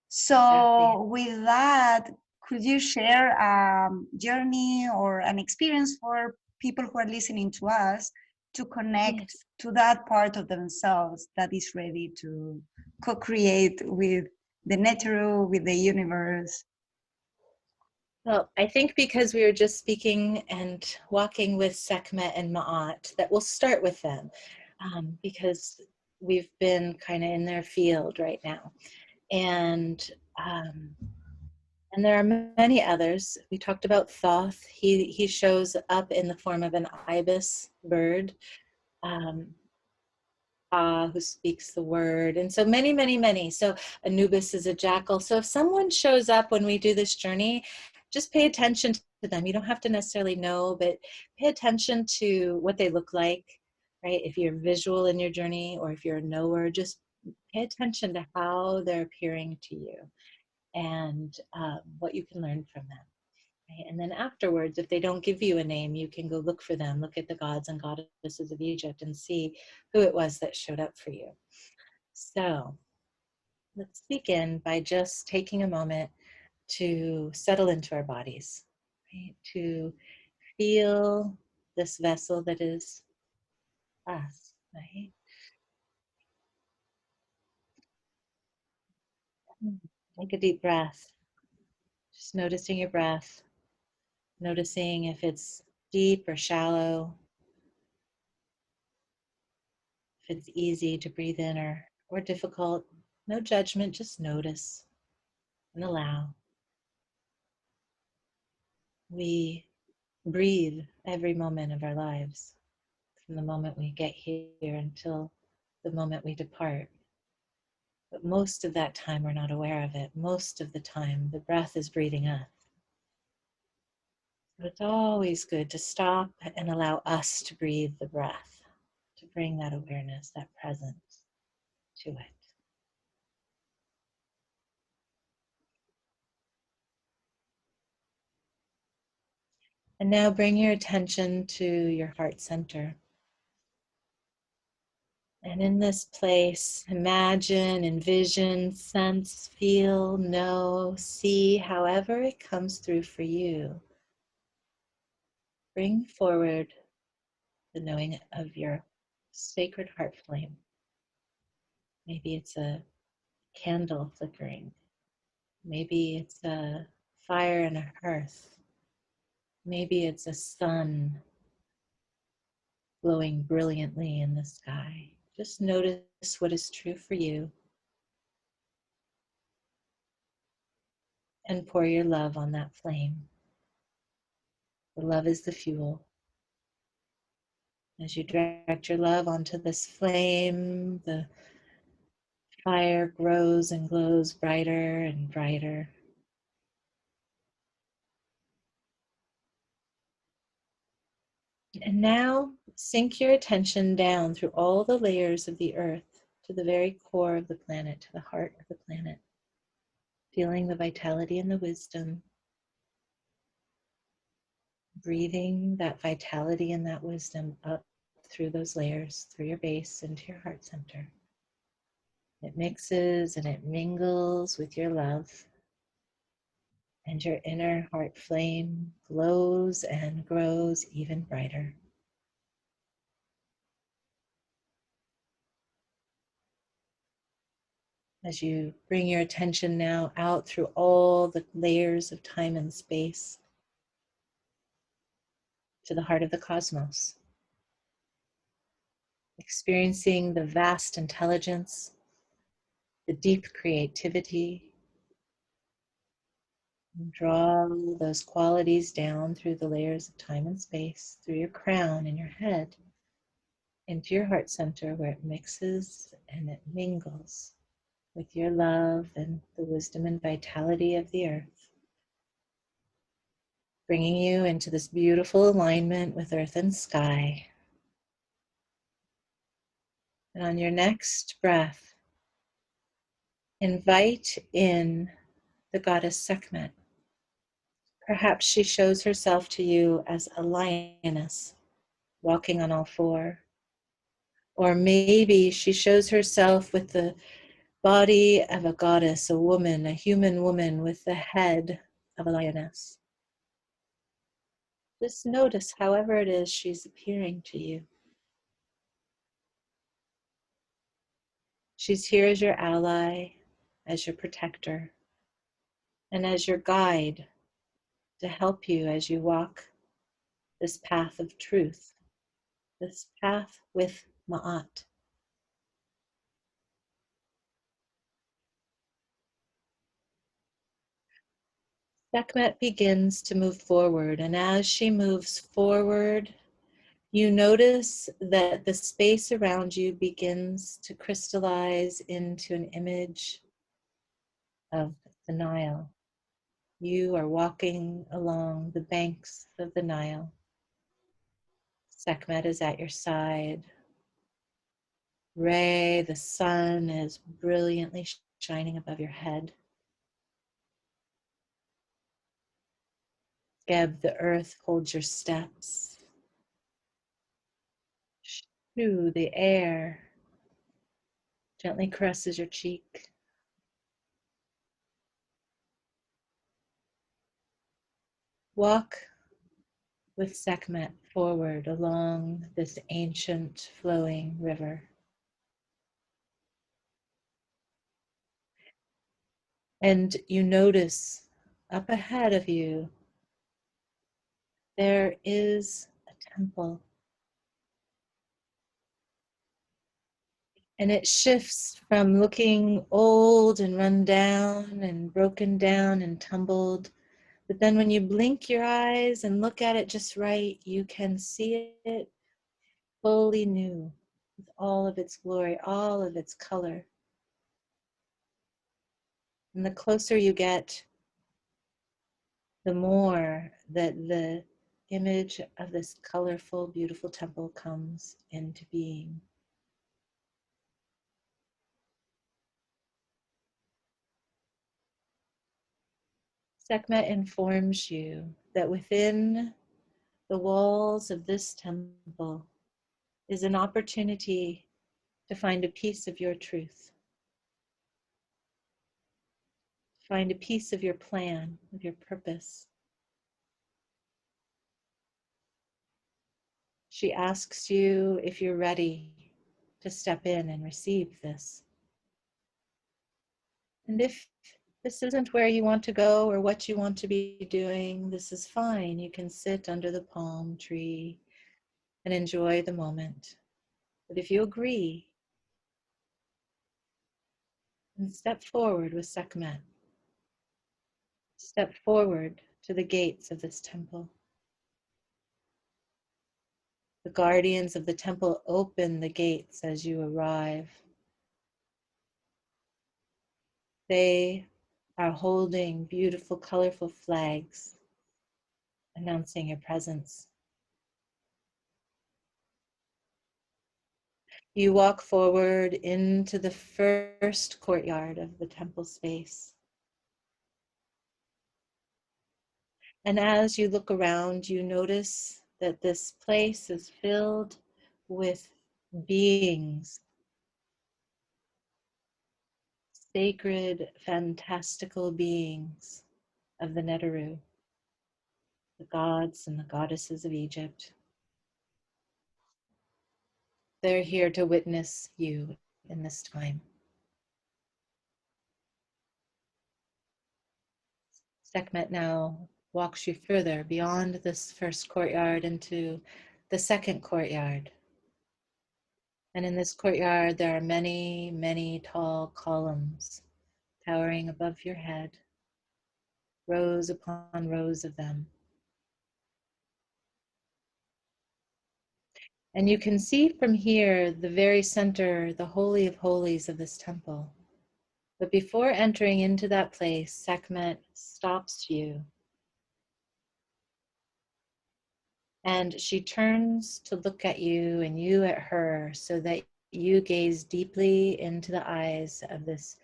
So, with that, could you share a journey or an experience for people who are listening to us to connect Yes. to that part of themselves that is ready to co create with the Neteru, with the universe? Well, I think because we were just speaking and walking with Sekhmet and Maat, that we'll start with them, because we've been kind of in their field right now. And um, and there are many others. We talked about Thoth. He shows up in the form of an ibis bird, um, who speaks the word, and so many, many, many. So Anubis is a jackal. So if someone shows up when we do this journey, just pay attention to them. You don't have to necessarily know, but pay attention to what they look like, right? If you're visual in your journey, or if you're a knower, just pay attention to how they're appearing to you, and what you can learn from them. Right? And then afterwards, if they don't give you a name, you can go look for them, look at the gods and goddesses of Egypt and see who it was that showed up for you. So let's begin by just taking a moment to settle into our bodies, right? To feel this vessel that is us, right? Take a deep breath, just noticing your breath, noticing if it's deep or shallow, if it's easy to breathe in or difficult. No judgment, just notice and allow. We breathe every moment of our lives, from the moment we get here until the moment we depart. But most of that time, we're not aware of it. Most of the time, the breath is breathing us. So it's always good to stop and allow us to breathe the breath, to bring that awareness, that presence to it. And now bring your attention to your heart center. And in this place, imagine, envision, sense, feel, know, see, however it comes through for you. Bring forward the knowing of your sacred heart flame. Maybe it's a candle flickering. Maybe it's a fire in a hearth. Maybe it's a sun glowing brilliantly in the sky. Just notice what is true for you and pour your love on that flame. The love is the fuel. As you direct your love onto this flame, the fire grows and glows brighter and brighter. And now sink your attention down through all the layers of the earth to the very core of the planet, to the heart of the planet, feeling the vitality and the wisdom, breathing that vitality and that wisdom up through those layers, through your base into your heart center. It mixes and it mingles with your love, and your inner heart flame glows and grows even brighter. As you bring your attention now out through all the layers of time and space to the heart of the cosmos, experiencing the vast intelligence, the deep creativity, And draw those qualities down through the layers of time and space, through your crown and your head, into your heart center where it mixes and it mingles with your love and the wisdom and vitality of the earth, bringing you into this beautiful alignment with earth and sky. And on your next breath, invite in the goddess Sekhmet. Perhaps she shows herself to you as a lioness walking on all four. Or maybe she shows herself with the body of a goddess, a woman, a human woman with the head of a lioness. Just notice however it is she's appearing to you. She's here as your ally, as your protector, and as your guide to help you as you walk this path of truth, this path with Maat. Sekhmet begins to move forward, and as she moves forward, you notice that the space around you begins to crystallize into an image of the Nile. You are walking along the banks of the Nile. Sekhmet is at your side. The sun is brilliantly shining above your head. Geb, the earth holds your steps. Shu, the air, gently caresses your cheek. Walk with Sekhmet forward along this ancient flowing river. And you notice up ahead of you, there is a temple. And it shifts from looking old and run down and broken down and tumbled. But then when you blink your eyes and look at it just right, you can see it fully new with all of its glory, all of its color. And the closer you get, the more that the image of this colorful, beautiful temple comes into being. Sekhmet informs you that within the walls of this temple is an opportunity to find a piece of your truth, find a piece of your plan, of your purpose. She asks you if you're ready to step in and receive this. And if this isn't where you want to go or what you want to be doing, this is fine. You can sit under the palm tree and enjoy the moment. But if you agree, then step forward with Sekhmet. Step forward to the gates of this temple. The guardians of the temple open the gates as you arrive. They are holding beautiful, colorful flags announcing your presence. You walk forward into the first courtyard of the temple space. And as you look around, you notice that this place is filled with beings, sacred, fantastical beings of the Neteru, the gods and the goddesses of Egypt. They're here to witness you in this time. Sekhmet now walks you further beyond this first courtyard into the second courtyard. And in this courtyard, there are many, many tall columns towering above your head. rows upon rows of them. And you can see from here the very center, the Holy of Holies of this temple. But before entering into that place, Sekhmet stops you. And she turns to look at you and you at her so that you gaze deeply into the eyes of this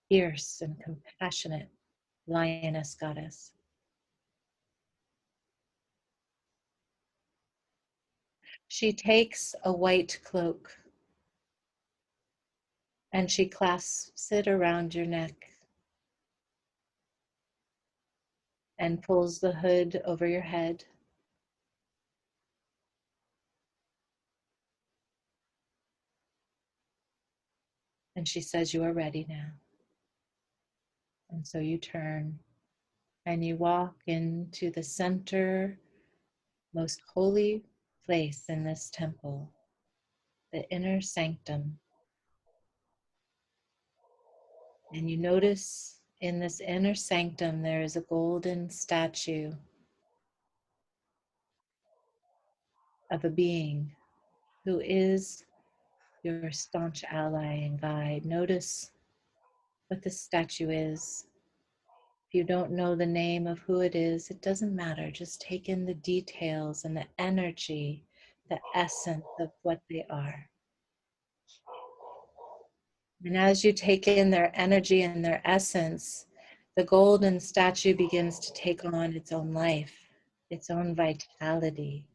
fierce and compassionate lioness goddess. She takes a white cloak and she clasps it around your neck and pulls the hood over your head. And she says, "You are ready now." And so you turn and you walk into the center, most holy place in this temple, the inner sanctum. And you notice in this inner sanctum there is a golden statue of a being who is your staunch ally and guide. Notice what the statue is. If you don't know the name of who it is, it doesn't matter. Just take in the details and the energy, the essence of what they are. And as you take in their energy and their essence, the golden statue begins to take on its own life, its own vitality.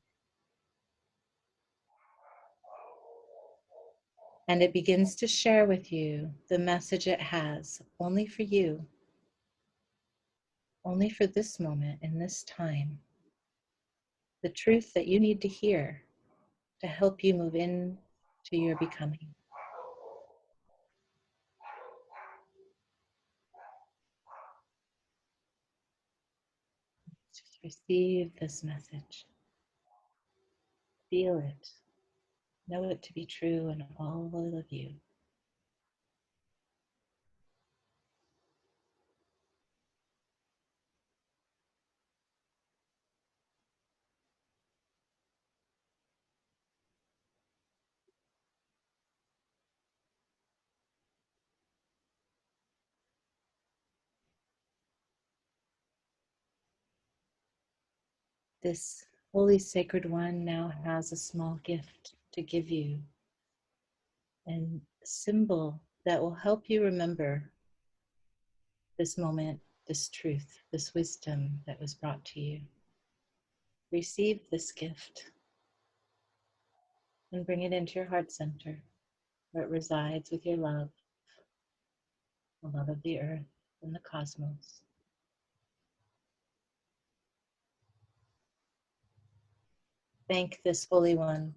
And it begins to share with you the message it has only for you, only for this moment in this time. The truth that you need to hear to help you move in to your becoming. Just receive this message. Feel it. Know it to be true in all of you. This holy sacred one now has a small gift to give you, and a symbol that will help you remember this moment, this truth, this wisdom that was brought to you. Receive this gift and bring it into your heart center where it resides with your love, the love of the earth and the cosmos. Thank this Holy One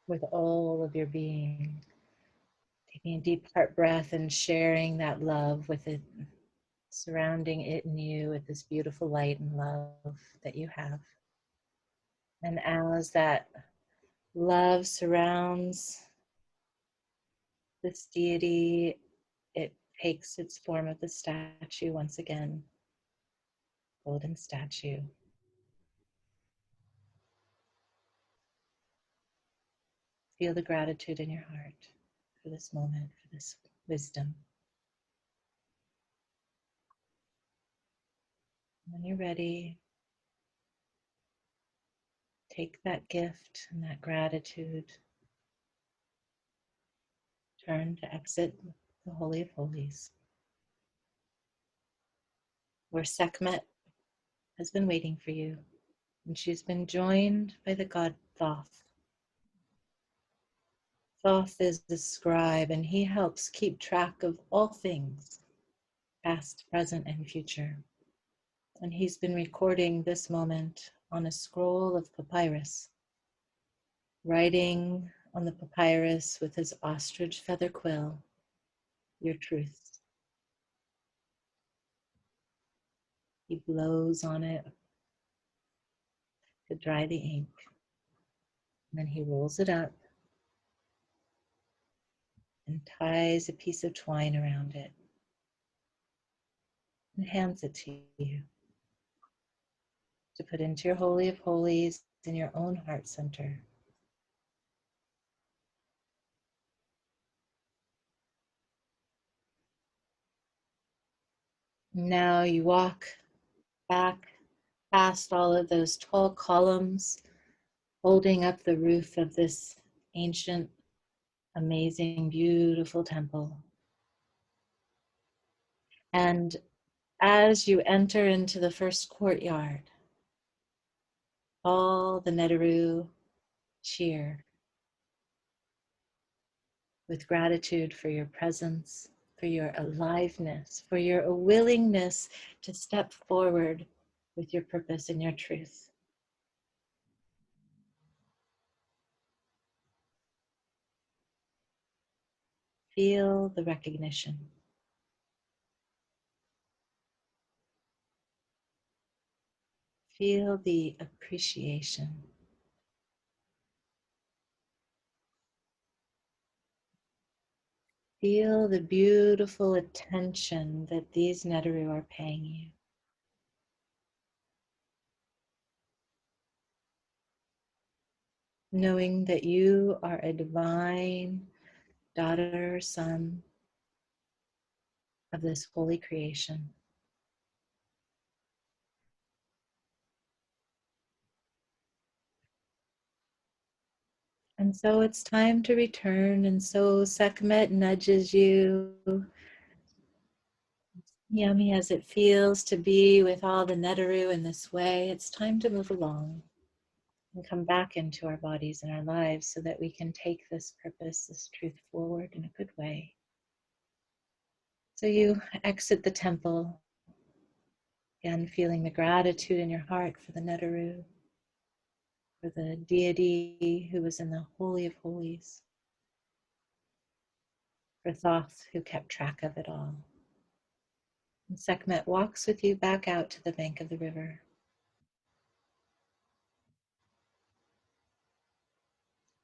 with all of your being. Taking a deep heart breath and sharing that love with it, surrounding it and you with this beautiful light and love that you have. And as that love surrounds this deity, it takes its form of the statue once again, golden statue. Feel the gratitude in your heart for this moment, for this wisdom. When you're ready, take that gift and that gratitude. Turn to exit the Holy of Holies, where Sekhmet has been waiting for you, and she's been joined by the god Thoth. Thoth is the scribe, and he helps keep track of all things, past, present, and future. And he's been recording this moment on a scroll of papyrus, writing on the papyrus with his ostrich feather quill, your truth. He blows on it to dry the ink, and then he rolls it up and ties a piece of twine around it. and hands it to you to put into your Holy of Holies in your own heart center. Now you walk back past all of those tall columns holding up the roof of this ancient, amazing, beautiful temple. And as you enter into the first courtyard, all the Neteru cheer with gratitude for your presence, for your aliveness, for your willingness to step forward with your purpose and your truth. Feel the recognition. Feel the appreciation. Feel the beautiful attention that these Neteru are paying you. Knowing that you are a divine daughter or son of this holy creation. And so it's time to return, and so Sekhmet nudges you, yummy as it feels to be with all the Neteru in this way. It's time to move along and come back into our bodies and our lives so that we can take this purpose, this truth forward in a good way. So you exit the temple, again feeling the gratitude in your heart for the Neteru, for the deity who was in the Holy of Holies, for Thoth who kept track of it all. And Sekhmet walks with you back out to the bank of the river.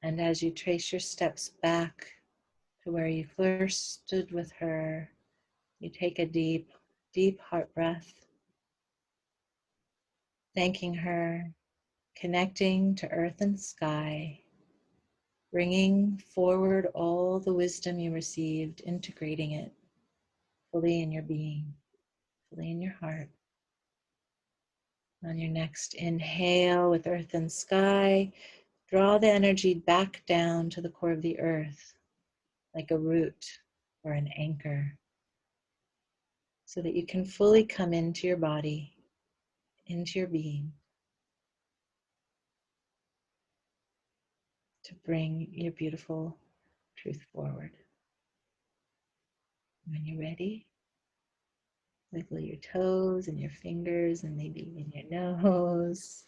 And as you trace your steps back to where you first stood with her, you take a deep, deep heart breath, thanking her, connecting to earth and sky, bringing forward all the wisdom you received, integrating it fully in your being, fully in your heart. On your next inhale with earth and sky, draw the energy back down to the core of the earth, like a root or an anchor, so that you can fully come into your body, into your being, to bring your beautiful truth forward. When you're ready, wiggle your toes and your fingers and maybe even your nose.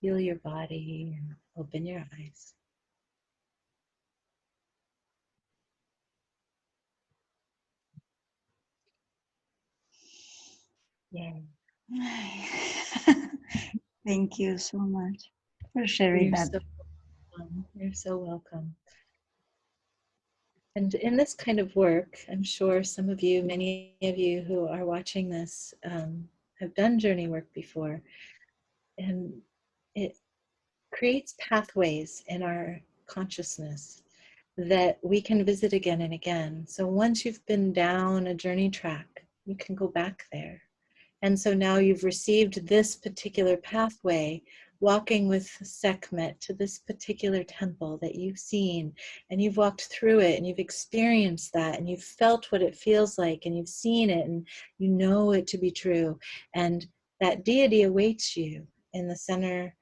Feel your body and open your eyes. Yay. Thank you so much for sharing You're that. so welcome. You're so welcome. And in this kind of work, I'm sure some of you, many of you who are watching this, have done journey work before. And it creates pathways in our consciousness that we can visit again and again. So once you've been down a journey track, you can go back there. And so now you've received this particular pathway, walking with Sekhmet to this particular temple that you've seen, and you've walked through it, and you've experienced that, and you've felt what it feels like, and you've seen it, and you know it to be true. And that deity awaits you in the center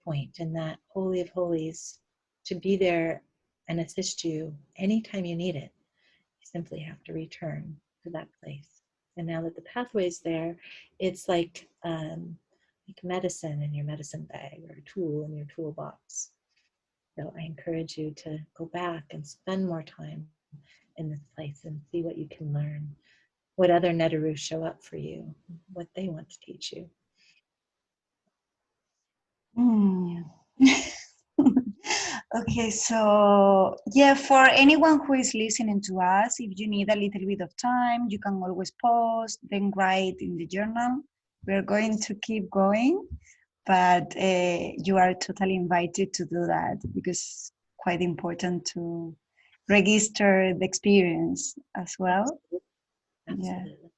point, in that Holy of Holies, to be there and assist you anytime you need it. You simply have to return to that place. And now that the pathway's there, it's like medicine in your medicine bag or a tool in your toolbox. So I encourage you to go back and spend more time in this place and see what you can learn, what other Neteru show up for you, what they want to teach you. Okay, so yeah, for anyone who is listening to us, if you need a little bit of time, you can always pause, then write in the journal. We're going to keep going, but you are totally invited to do that because it's quite important to register the experience as well. Yeah. Absolutely.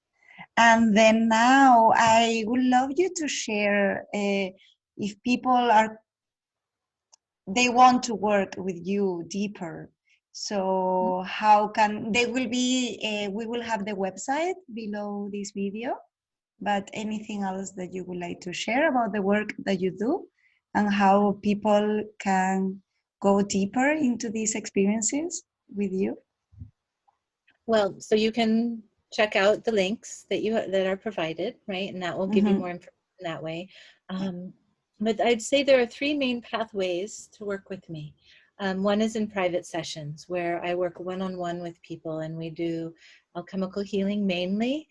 And then now I would love you to share if people are they want to work with you deeper. So how can they will be we will have the website below this video, but anything else that you would like to share about the work that you do and how people can go deeper into these experiences with you? Well, so you can check out the links that are provided, right? And that will give you Mm-hmm. more information that way. Um, but I'd say there are three main pathways to work with me. One is in private sessions where I work one-on-one with people and we do alchemical healing mainly,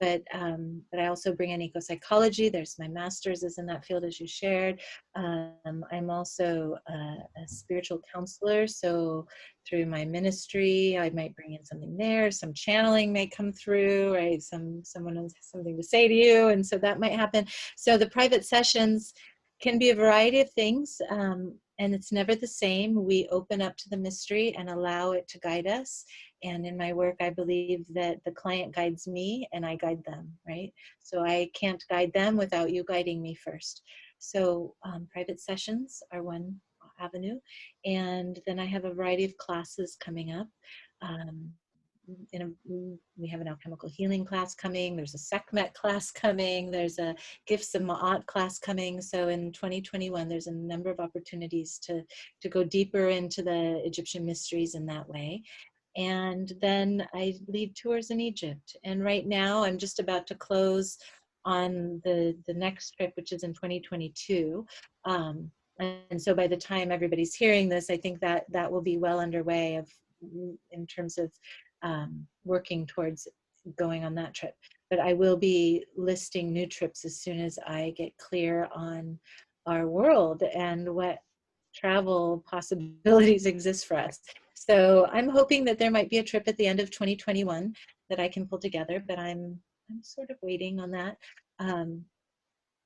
but I also bring in eco-psychology. There's my master's is in that field, as you shared. I'm also a spiritual counselor, so through my ministry, I might bring in something there. Some channeling may come through, right? Someone has something to say to you, and so that might happen. So the private sessions can be a variety of things, and it's never the same. We open up to the mystery and allow it to guide us. And in my work, I believe that the client guides me and I guide them, right? So I can't guide them without you guiding me first. So private sessions are one avenue. And then I have a variety of classes coming up. Um, we have an alchemical healing class coming. There's a Sekhmet class coming. There's a Gifts of Maat class coming. So in 2021, there's a number of opportunities to go deeper into the Egyptian mysteries in that way. And then I lead tours in Egypt. And right now I'm just about to close on the next trip, which is in 2022. And so by the time everybody's hearing this, I think that that will be well underway in terms of working towards going on that trip. But I will be listing new trips as soon as I get clear on our world and what travel possibilities exist for us. So I'm hoping that there might be a trip at the end of 2021 that I can pull together, but I'm sort of waiting on that. Um,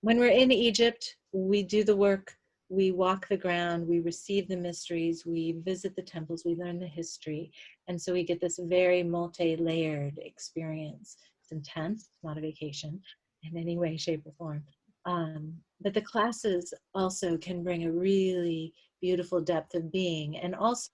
when we're in Egypt, we do the work, we walk the ground, we receive the mysteries, we visit the temples, we learn the history. And so we get this very multi-layered experience. It's intense, it's not a vacation in any way, shape, or form. But the classes also can bring a really beautiful depth of being and also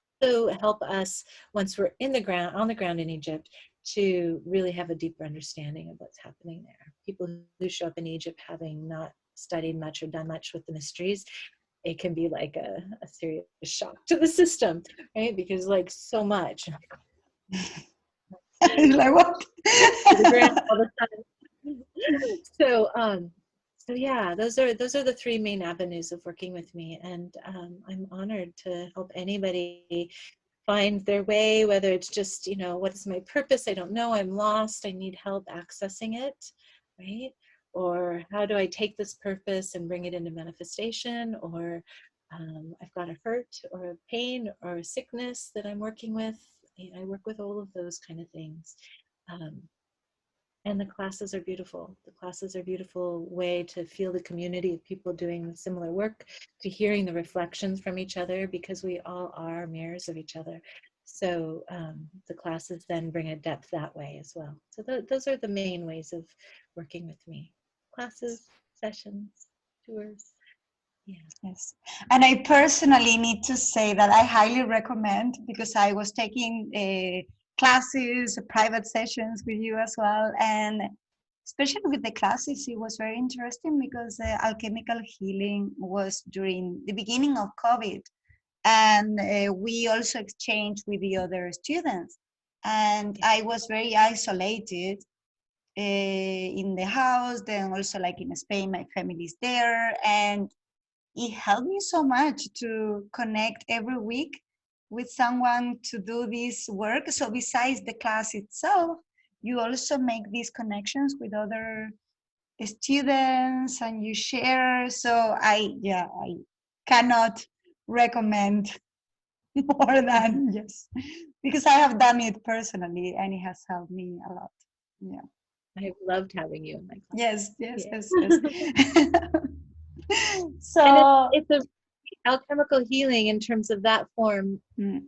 help us once we're in the ground, on the ground in Egypt, to really have a deeper understanding of what's happening there. People who show up in Egypt having not studied much or done much with the mysteries, it can be like a serious shock to the system, right? Because like so much Like what? to the ground all the time. So so yeah, those are the three main avenues of working with me, and I'm honored to help anybody find their way, whether it's just, you know, what is my purpose? I don't know, I'm lost, I need help accessing it, right? Or how do I take this purpose and bring it into manifestation? Or I've got a hurt or a pain or a sickness that I'm working with. I work with all of those kind of things. Um, and the classes are beautiful. The classes are a beautiful way to feel the community of people doing similar work, to hearing the reflections from each other, because we all are mirrors of each other. So the classes then bring a depth that way as well. So those are the main ways of working with me. Classes, sessions, tours. Yeah. Yes. And I personally need to say that I highly recommend because I was taking classes, private sessions with you as well. And especially with the classes, it was very interesting because alchemical healing was during the beginning of COVID. And we also exchanged with the other students. And I was very isolated in the house, then also like in Spain, my family is there. And it helped me so much to connect every week with someone to do this work. So besides the class itself, you also make these connections with other students and you share. So I cannot recommend more than yes, because I have done it personally and it has helped me a lot. Yeah. I've loved having you in my class. Yes, yes, Yeah. yes, yes. And So, it's a alchemical healing in terms of that form. mm,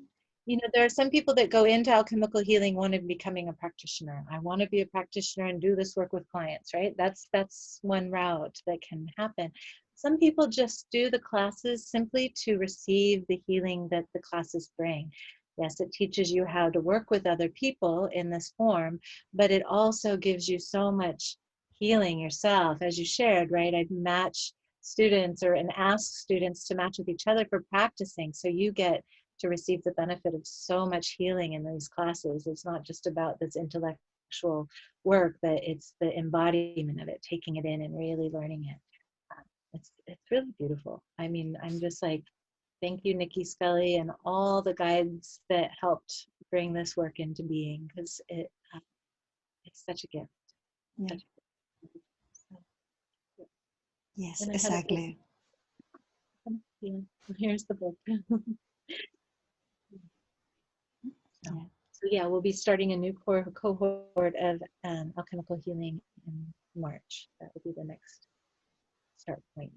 You know, there are some people that go into alchemical healing wanting becoming a practitioner. I want to be a practitioner and do this work with clients, right? That's one route that can happen. Some people just do the classes simply to receive the healing that the classes bring. Yes, it teaches you how to work with other people in this form, but it also gives you so much healing yourself, as you shared, right? I'd match students and ask students to match with each other for practicing, so you get to receive the benefit of so much healing in these classes. It's not just about this intellectual work, but it's the embodiment of it, taking it in and really learning it. It's really beautiful. I mean, I'm just like, thank you, Nikki Scully, and all the guides that helped bring this work into being, because it's such a gift. yeah, Such a gift. So, yeah. yes, And I had a book. exactly. Here's the book. So, Yeah. so yeah, we'll be starting a new cohort of alchemical healing in March. That will be the next start point.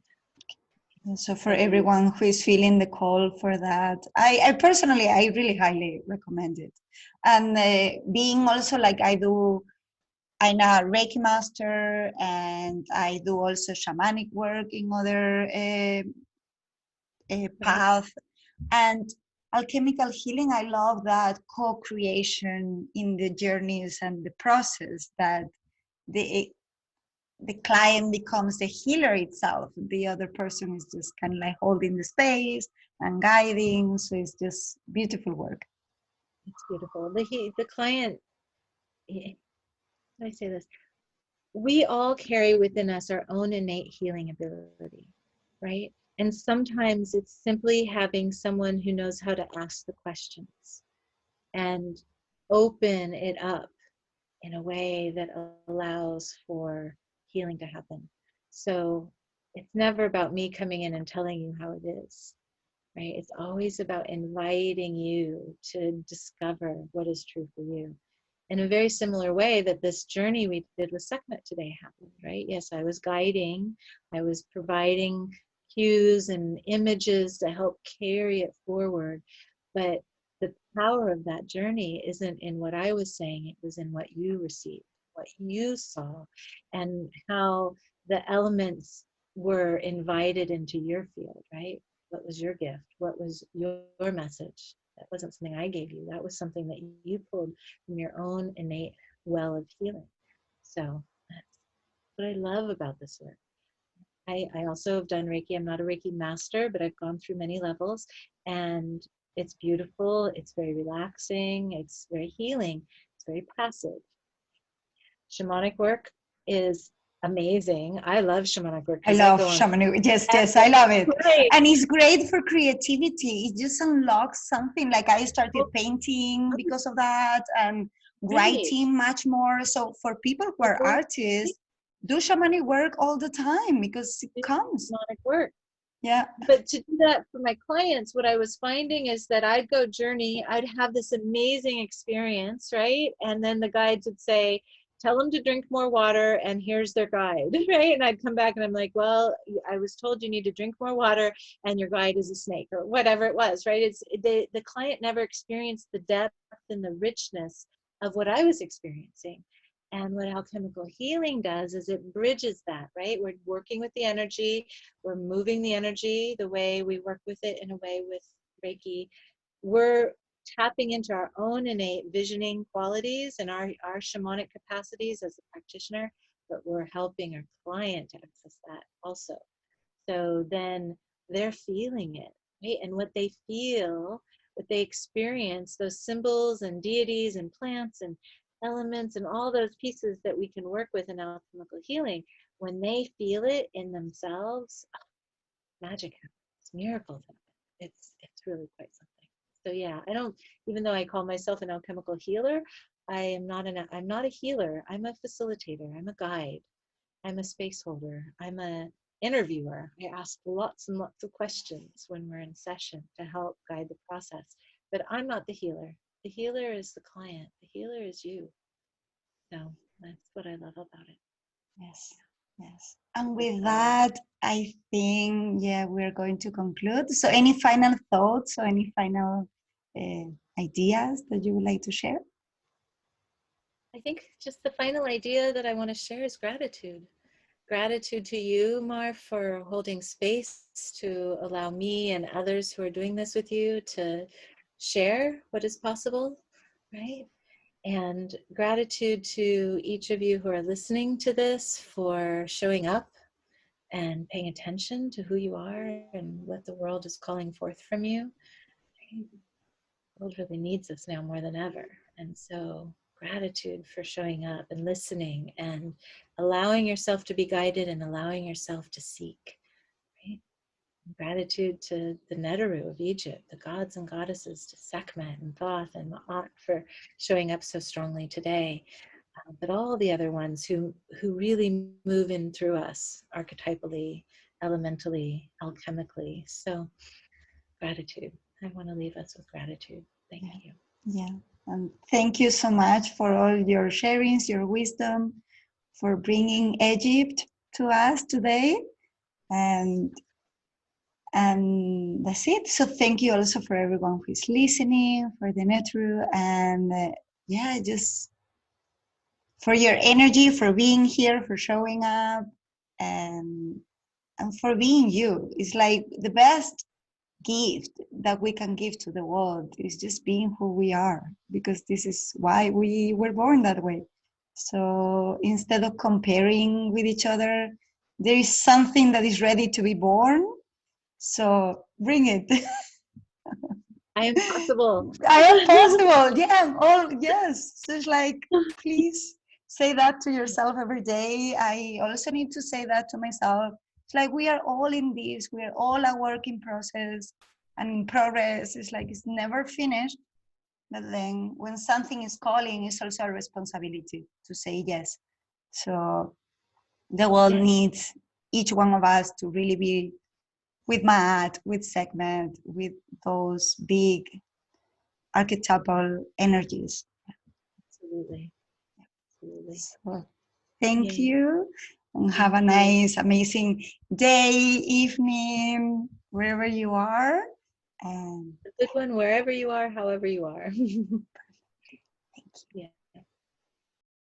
So for Thank you. everyone who is feeling the call for that, I personally, I really highly recommend it. And being also like I'm a Reiki master, and I do also shamanic work in other Right. path. And alchemical healing, I love that co-creation in the journeys and the process, that the the client becomes the healer itself. The other person is just kind of like holding the space and guiding. So it's just beautiful work. It's beautiful. The client, how do I say this? We all carry within us our own innate healing ability, right? And sometimes it's simply having someone who knows how to ask the questions and open it up in a way that allows for healing to happen. So it's never about me coming in and telling you how it is, right? It's always about inviting you to discover what is true for you. In a very similar way that this journey we did with Sekhmet today happened, right? Yes, I was guiding, I was providing cues and images to help carry it forward, but the power of that journey isn't in what I was saying, it was in what you received, what you saw, and how the elements were invited into your field, right? What was your gift? What was your message? That wasn't something I gave you. That was something that you pulled from your own innate well of healing. So that's what I love about this work. I also have done Reiki. I'm not a Reiki master, but I've gone through many levels, and it's beautiful. It's very relaxing. It's very healing. It's very passive. Shamanic work is amazing. I love shamanic work I because I love go on. shaman. Yes, yes, I love it. Right. And it's great for creativity. It just unlocks something. Like I started painting because of that, and Right. writing much more. So for people who are People artists, do shamanic work all the time because it do comes. shamanic work. Yeah. But to do that for my clients, what I was finding is that I'd go journey, I'd have this amazing experience, right? And then the guides would say, tell them to drink more water, and here's their guide, right? And I'd come back and I'm like, well, I was told you need to drink more water, and your guide is a snake, or whatever it was, right? It's the client never experienced the depth and the richness of what I was experiencing. And what alchemical healing does is it bridges that, right? We're working with the energy, we're moving the energy the way we work with it in a way with Reiki. We're tapping into our own innate visioning qualities and our shamanic capacities as a practitioner, but we're helping our client to access that also. So then they're feeling it, right? And what they feel, what they experience, those symbols and deities and plants and elements and all those pieces that we can work with in alchemical healing, when they feel it in themselves, magic happens, miracles happen. It's really quite something. So yeah, I don't, even though I call myself an alchemical healer, I'm not a healer. I'm a facilitator. I'm a guide. I'm a space holder. I'm a interviewer. I ask lots and lots of questions when we're in session to help guide the process. But I'm not the healer. The healer is the client. The healer is you. So that's what I love about it. Yes, yes. And with that, I think, yeah, we're going to conclude. So, any final thoughts or any final ideas that you would like to share? I think just the final idea that I want to share is gratitude. Gratitude to you, Mar, for holding space to allow me and others who are doing this with you to share what is possible, right? And gratitude to each of you who are listening to this for showing up and paying attention to who you are and what the world is calling forth from you. The world really needs us now more than ever. And so gratitude for showing up and listening and allowing yourself to be guided and allowing yourself to seek. Right? Gratitude to the Neteru of Egypt, the gods and goddesses, to Sekhmet and Thoth and Maat for showing up so strongly today. But all the other ones who really move in through us archetypally, elementally, alchemically. So gratitude. I want to leave us with gratitude. Thank you. Yeah. And thank you so much for all your sharings, your wisdom, for bringing Egypt to us today. And that's it. So thank you also for everyone who is listening, for the Netru, and yeah, just for your energy, for being here, for showing up, and for being you. It's like the best gift that we can give to the world is just being who we are, because this is why we were born that way. So instead of comparing with each other, there is something that is ready to be born. So bring it. I am possible. I am possible. Yeah. All yes. So it's like, please say that to yourself every day. I also need to say that to myself. It's like we are all in this. We are all a work in process and in progress. It's like it's never finished. But then when something is calling, it's also a responsibility to say yes. So the world needs each one of us to really be with Maat, with Segment, with those big archetypal energies. Absolutely. Absolutely. So, thank you, and have a nice, amazing day, evening, wherever you are. And a good one wherever you are, however you are. thank you. Yeah.